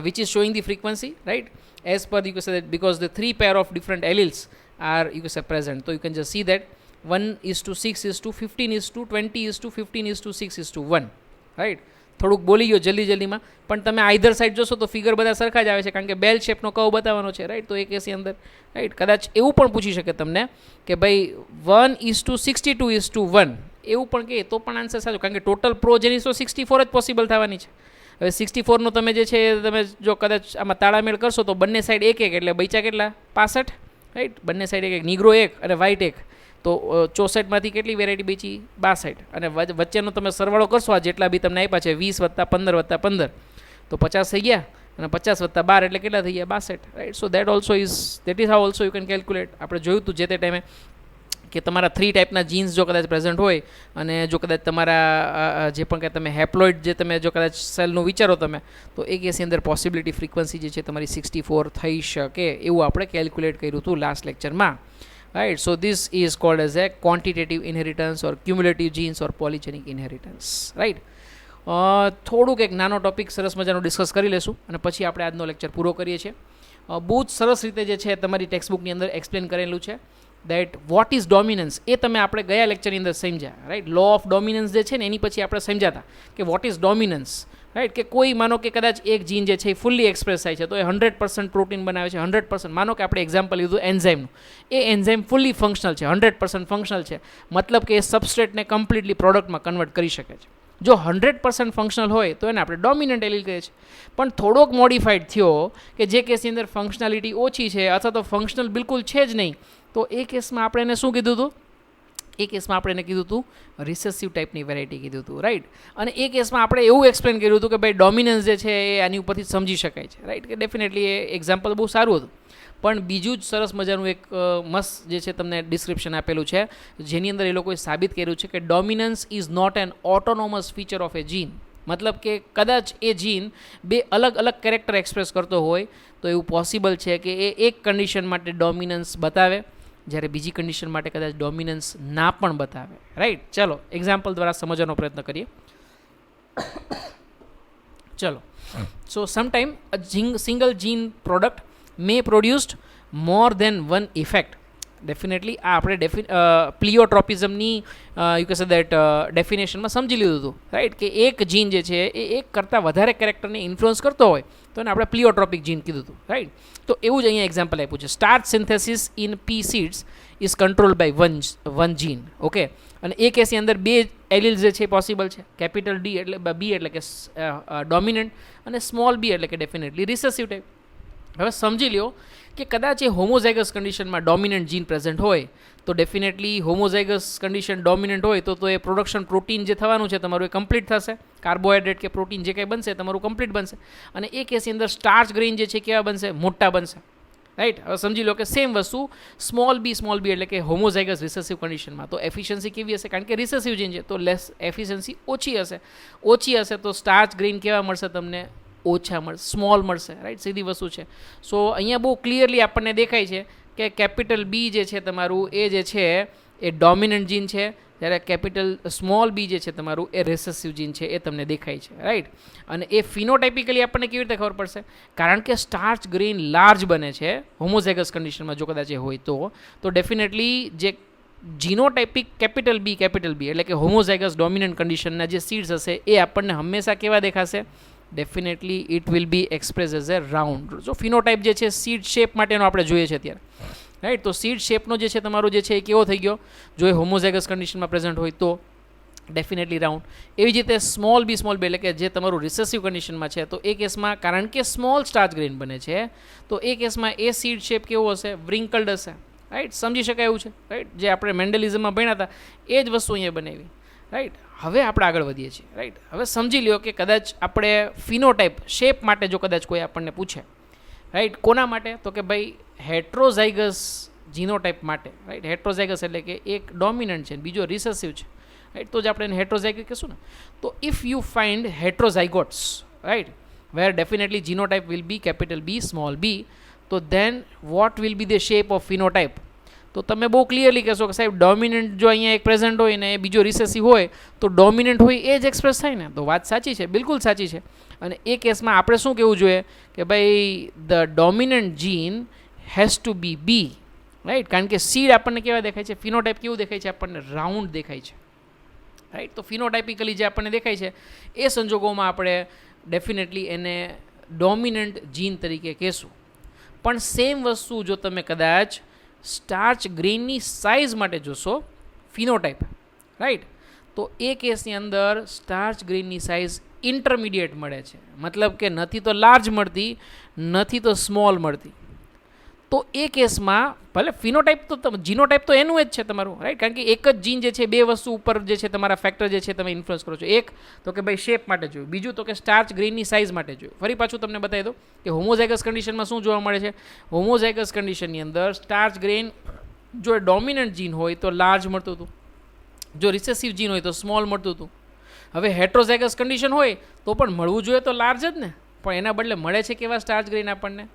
which is showing the frequency, right, as per you can say that because the 3 pair of different alleles are you can say present. So you can just see that 1:6:15:20:15:6:1, right. થોડુંક બોલી ગયો જલ્દીમાં, પણ તમે either side જોશો તો figure બધા સરખા જ આવે છે, કારણ કે બેલ શેપનો કર્વ બતાવવાનો છે, રાઈટ. તો એ કેસની અંદર, રાઈટ, કદાચ એવું પણ પૂછી શકે તમને કે ભાઈ 1:62:1 એવું પણ કહે તો પણ આન્સર સાચો, કારણ કે ટોટલ પ્રોજેનિસ તો 64 જ પોસિબલ થવાની છે, હવે 64નો તમે જે છે તમે જો કદાચ આમાં તાળામેળ કરશો તો બંને સાઈડ એક એક એટલે બચ્યા કેટલા 65, રાઈટ. બંને સાઈડ એક એક, નીગ્રો એક અને વ્હાઇટ એક, તો 64માંથી કેટલી વેરાયટી બચી 62, અને વચ્ચેનો તમે સરવાળો કરશો આ જેટલા બી તમને આપ્યા છે 20 + 15 + 15 તો 50 થઈ ગયા, અને 50 + 12 એટલે કેટલા થઈ ગયા 62, right. So that is how also you can calculate. આપણે જોયું હતું જે તે ટાઈમે કે તમારા 3 ટાઈપના જીન્સ જો કદાચ પ્રેઝન્ટ હોય, અને જો કદાચ તમારા જે પણ કે તમે હેપ્લોઇડ જે તમે જો કદાચ સેલનું વિચારો તમે, તો એ કેસની અંદર પોસિબિલિટી ફ્રીક્વન્સી જે છે તમારી 64 થઈ શકે એવું આપણે કેલ્ક્યુલેટ કર્યું હતું લાસ્ટ લેક્ચરમાં, right. So this is called as A quantitative inheritance or cumulative jeans or polygenic inheritance, right. થોડુંક એક નાનો ટોપિક સરસ મજાનો ડિસ્કસ કરી લેશું અને પછી આપણે આજનો લેક્ચર પૂરો કરીએ છીએ. બહુ જ સરસ રીતે જે છે તમારી ટેક્સ્ટબુકની અંદર એક્સપ્લેન કરેલું છે દેટ વોટ ઇઝ ડોમિનન્સ. એ તમે આપણે ગયા લેક્ચરની અંદર સમજ્યા, રાઈટ. લો ઓફ ડોમિનન્સ જે છે ને એની પછી આપણે સમજાતા કે વોટ ઇઝ ડોમિનન્સ, રાઈટ. કે કોઈ માનો કે કદાચ એક જીન જે છે એ ફુલ્લી એક્સપ્રેસ થાય છે તો એ 100% પ્રોટીન બનાવે છે, 100%. માનો કે આપણે એક્ઝામ્પલ લીધું એન્ઝાઇમનું, એ એન્ઝાઇમ ફુલ્લી ફંક્શનલ છે, 100% ફંક્શનલ છે, મતલબ કે એ સબસ્ટ્રેટને કમ્પ્લીટલી પ્રોડક્ટમાં કન્વર્ટ કરી શકે છે. જો 100% ફંક્શનલ હોય તો એને આપણે ડોમિનન્ટ એલીલ કહીએ છીએ. પણ થોડોક મોડિફાઈડ થયો કે જે કેસની અંદર ફંક્શનાલિટી ઓછી છે અથવા તો ફંક્શનલ બિલકુલ છે જ નહીં, તો એ કેસમાં આપણે એને શું કીધું હતું? એ કેસમાં આપણે એને કીધું હતું રિસેસિવ ટાઈપની વેરાયટી કીધું હતું, રાઈટ. અને એ કેસમાં આપણે એવું એક્સપ્લેન કર્યું હતું કે ભાઈ ડોમિનન્સ જે છે એ આની ઉપરથી સમજી શકાય છે, રાઈટ. કે ડેફિનેટલી એ એક્ઝામ્પલ બહુ સારું હતું. પણ બીજું જ સરસ મજાનું એક મસ્ત જે છે તમને ડિસ્ક્રિપ્શન આપેલું છે જેની અંદર એ લોકોએ સાબિત કર્યું છે કે dominance is not an autonomous feature of a gene. મતલબ કે કદાચ એ જીન બે અલગ અલગ કેરેક્ટર એક્સપ્રેસ કરતો હોય તો એવું પોસિબલ છે કે એ એક કન્ડિશન માટે ડોમિનન્સ બતાવે જ્યારે બીજી કન્ડિશન માટે કદાચ ડોમિનન્સ ના પણ બતાવે, રાઈટ. ચલો એક્ઝામ્પલ દ્વારા સમજવાનો પ્રયત્ન કરીએ. ચલો, so sometime a single gene product may produced more than one effect. Definitely આ આપણે પ્લિયોટ્રોપિઝમની યુ કે સે દેટ ડેફિનેશનમાં સમજી લીધું હતું, રાઈટ. કે એક જીન જે છે એ એક કરતાં વધારે કેરેક્ટરને ઇન્ફ્લુઅન્સ કરતો હોય તો એને આપણે પ્લિયોટ્રોપિક જીન કીધું હતું, રાઈટ. તો એવું જ અહીંયા એક્ઝામ્પલ આપ્યું છે. Starch synthesis in pea seeds is controlled by one gene, okay. અને એ કેસની અંદર બે એલિલ્સ જે છે પોસિબલ છે. કેપિટલ ડી એટલે બી એટલે કે ડોમિનન્ટ, અને સ્મોલ બી એટલે કે ડેફિનેટલી રિસેસિવ ટાઈપ. હવે સમજી લ્યો કે કદાચ એ હોમોઝાઇગસ કન્ડિશનમાં ડોમિનન્ટ જીન પ્રેઝન્ટ હોય તો ડેફિનેટલી હોમોઝાઇગસ કન્ડિશન ડોમિનન્ટ હોય તો એ પ્રોડક્શન પ્રોટીન જે થવાનું છે તમારું એ કમ્પ્લીટ થશે. કાર્બોહાઈડ્રેટ કે પ્રોટીન જે કંઈ બનશે તમારું કમ્પ્લીટ બનશે. અને એ કેસની અંદર સ્ટાર્ચ ગ્રેઇન જે છે કેવા બનશે? મોટા બનશે, રાઈટ. હવે સમજી લો કે સેમ વસ્તુ સ્મોલ બી એટલે કે હોમોઝાઇગસ રિસેસિવ કન્ડિશનમાં તો એફિશિયન્સી કેવી હશે? કારણ કે રિસેસિવ જીન છે તો લેસ એફિશિયન્સી ઓછી હશે તો સ્ટાર્ચ ગ્રેઇન કેવા મળશે તમને? ઓછા મળશે, સ્મોલ મળશે, રાઈટ. સીધી વસ્તુ છે. સો અહીંયા બહુ ક્લિયરલી આપણને દેખાય છે કે કેપિટલ બી જે છે તમારું એ જે છે એ ડોમિનન્ટ જીન છે, જ્યારે કેપિટલ સ્મોલ બી જે છે તમારું એ રિસેસિવ જીન છે, એ તમને દેખાય છે, રાઈટ. અને એ ફિનોટાઇપિકલી આપણને કેવી રીતે ખબર પડશે? કારણ કે સ્ટાર્ચ ગ્રેઇન લાર્જ બને છે હોમોઝાઇગસ કન્ડિશનમાં જો કદાચ એ હોય તો ડેફિનેટલી જે જીનોટાઇપિક કેપિટલ બી એટલે કે હોમોઝાઇગસ ડોમિનન્ટ કન્ડિશનના જે સીડ્સ હશે એ આપણને હંમેશા કેવા દેખાશે? Definitely it will B express as a round. જો ફિનોટાઇપ જે છે સીડ શેપ માટેનો આપણે જોઈએ છે અત્યારે, રાઈટ. તો સીડ શેપનો જે છે તમારો જે છે એ કેવો થઈ ગયો? જો એ હોમોઝાઇગસ કન્ડિશનમાં પ્રેઝન્ટ હોય તો ડેફિનેટલી રાઉન્ડ. એવી જ રીતે સ્મોલ બી એટલે કે જે તમારું રિસેસિવ કન્ડિશનમાં છે તો એ કેસમાં કારણ કે સ્મોલ સ્ટાર્ચ ગ્રેઇન બને છે તો એ કેસમાં એ સીડ શેપ કેવો હશે? વ્રિંકલ્ડ હશે, રાઈટ. સમજી શકાય એવું છે, રાઈટ. જે આપણે મેન્ડેલિઝમમાં ભણ્યા હતા એ જ વસ્તુ અહીંયા બનાવી, રાઈટ. હવે આપણે આગળ વધીએ છીએ, રાઈટ. હવે સમજી લ્યો કે કદાચ આપણે ફિનોટાઇપ શેપ માટે જો કદાચ કોઈ આપણને પૂછે, રાઈટ. કોના માટે? તો કે ભાઈ હેટ્રોઝાઇગસ જીનોટાઇપ માટે, રાઈટ. હેટ્રોઝાઇગસ એટલે કે એક ડોમિનન્ટ છે બીજો રિસેસિવ છે, રાઈટ. તો જ આપણે એને હેટ્રોઝાઇગસ કહીશું ને. તો if you find heterozygotes, right, where definitely genotype will be capital B small B, તો then what will be the shape of phenotype? તો તમે બહુ ક્લિયરલી કહેશો કે સાહેબ ડોમિનન્ટ જો અહીંયા એક પ્રેઝન્ટ હોય ને એ બીજો રિસેસિવ હોય તો ડોમિનન્ટ હોય એ જ એક્સપ્રેસ થાય ને. તો વાત સાચી છે, બિલકુલ સાચી છે. અને એ કેસમાં આપણે શું કહેવું જોઈએ કે ભાઈ the dominant gene has to be B, right. કારણ કે સીડ આપણને કેવા દેખાય છે? ફિનોટાઇપ કેવું દેખાય છે આપણને? રાઉન્ડ દેખાય છે, રાઈટ. તો ફિનોટાઇપિકલી જે આપણને દેખાય છે એ સંજોગોમાં આપણે ડેફિનેટલી એને ડોમિનન્ટ જીન તરીકે કહેશું. પણ સેમ વસ્તુ જો તમે કદાચ સ્ટાર્ચ ગ્રેઇનની સાઇઝ માટે જોશો ફિનોટાઇપ, રાઈટ, તો એ કેસની અંદર સ્ટાર્ચ ગ્રેઇનની સાઇઝ ઇન્ટરમીડિયેટ મળે છે, મતલબ કે નથી તો લાર્જ મળતી, નથી તો સ્મોલ મળતી. તો એ કેસમાં ભલે ફિનોટાઈપ તો જીનોટાઈપ તો એનું જ છે તમારું, રાઈટ, કારણ કે એક જ જીન જે છે બે વસ્તુ ઉપર જે છે તમારા ફેક્ટર જે છે તમે ઇન્ફ્લુઅન્સ કરો છો. એક તો કે ભાઈ શેપ માટે જોયું, બીજું તો કે સ્ટાર્ચ ગ્રેઇનની સાઇઝ માટે જોયું. ફરી પાછું તમને બતાવી દો કે હોમોઝાઇગસ કન્ડિશનમાં શું જોવા મળે છે. હોમોઝાઇગસ કન્ડિશનની અંદર સ્ટાર્ચ ગ્રેઇન જો ડોમિનન્ટ જીન હોય તો લાર્જ મળતું હતું, જો રિસેસિવ જીન હોય તો સ્મોલ મળતું હતું. હવે હેટ્રોઝાઇગસ કન્ડિશન હોય તો પણ મળવું જોઈએ તો લાર્જ જ ને, પણ એના બદલે મળે છે કેવા સ્ટાર્ચ ગ્રેઇન આપણને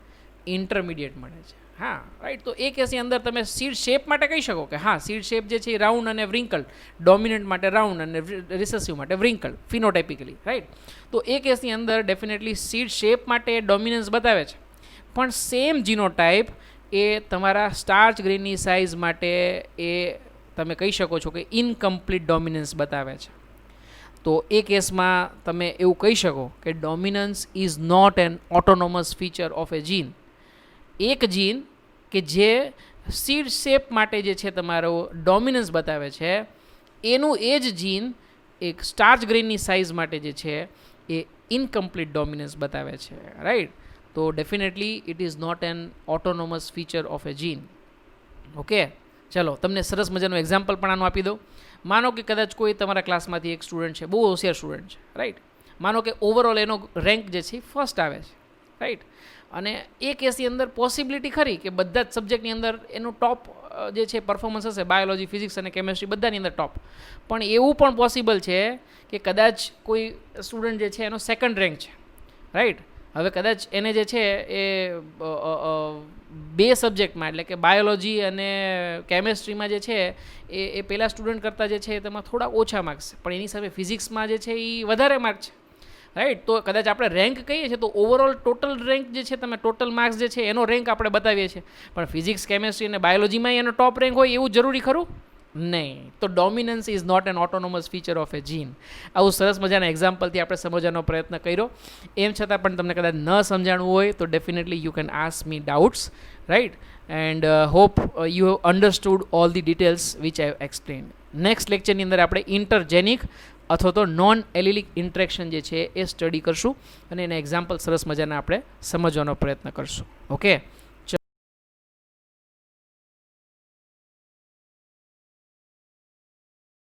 ઇન્ટરમીડિયેટ મળે છે. હા, રાઈટ. તો એ કેસની અંદર તમે સીડ શેપ માટે કહી શકો કે હા સીડ શેપ જે છે એ રાઉન્ડ અને વ્રિંકલ, ડોમિનન્ટ માટે રાઉન્ડ અને રિસેસિવ માટે વ્રિંકલ ફિનોટાઇપિકલી, રાઈટ. તો એ કેસની અંદર ડેફિનેટલી સીડ શેપ માટે ડોમિનન્સ બતાવે છે, પણ સેમ જીનોટાઈપ એ તમારા સ્ટાર્ચ ગ્રેનની સાઇઝ માટે એ તમે કહી શકો છો કે ઇનકમ્પ્લીટ ડોમિનન્સ બતાવે છે. તો એ કેસમાં તમે એવું કહી શકો કે dominance is not an autonomous feature of a gene. એક જીન કે જે સીડ શેપ માટે જે છે તમારો ડોમિનન્સ બતાવે છે, એનું એ જ જીન એક સ્ટાર્ચ ગ્રેનની સાઇઝ માટે જે છે એ ઇનકમ્પ્લીટ ડોમિનન્સ બતાવે છે, રાઈટ. તો definitely it is not an autonomous feature of a gene. Okay, ચલો તમને સરસ મજાનું એક્ઝામ્પલ પણ આનું આપી દઉં. માનો કે કદાચ કોઈ તમારા ક્લાસમાંથી એક સ્ટુડન્ટ છે, બહુ હોશિયાર સ્ટુડન્ટ છે, રાઈટ. માનો કે ઓવરઓલ એનો રેન્ક જે છે ફર્સ્ટ આવે છે, રાઈટ. અને એ કેસની અંદર પોસિબિલિટી ખરી કે બધા જ સબ્જેક્ટની અંદર એનું ટોપ જે છે પરફોર્મન્સ હશે, બાયોલોજી, ફિઝિક્સ અને કેમેસ્ટ્રી બધાની અંદર ટોપ. પણ એવું પણ પોસિબલ છે કે કદાચ કોઈ સ્ટુડન્ટ જે છે એનો સેકન્ડ રેન્ક છે, રાઈટ. હવે કદાચ એને જે છે એ બે સબ્જેક્ટમાં એટલે કે બાયોલોજી અને કેમેસ્ટ્રીમાં જે છે એ પહેલાં સ્ટુડન્ટ કરતાં જે છે તેમાં થોડા ઓછા માર્ક્સ છે, પણ એની સામે ફિઝિક્સમાં જે છે એ વધારે માર્ક છે, રાઈટ. તો કદાચ આપણે રેન્ક કહીએ છીએ તો ઓવરઓલ ટોટલ રેન્ક જે છે તમે ટોટલ માર્ક્સ જે છે એનો રેન્ક આપણે બતાવીએ છીએ, પણ ફિઝિક્સ, કેમેસ્ટ્રી અને બાયોલોજીમાં એનો ટોપ રેન્ક હોય એવું જરૂરી ખરું નહીં. તો dominance is not an autonomous feature of a gene. આવું સરસ મજાના એક્ઝામ્પલથી આપણે સમજવાનો પ્રયત્ન કર્યો. એમ છતાં પણ તમને કદાચ ન સમજાણું હોય તો definitely you can ask me doubts, right. And hope you have understood all the details which I have explained. Next લેક્ચરની અંદર આપણે ઇન્ટરજેનિક અથવા તો નોન એલિલિક ઇન્ટરેક્શન જે છે એ સ્ટડી કરશું અને એના એક્ઝામ્પલ સરસ મજાના આપણે સમજવાનો પ્રયત્ન કરશું. ઓકે.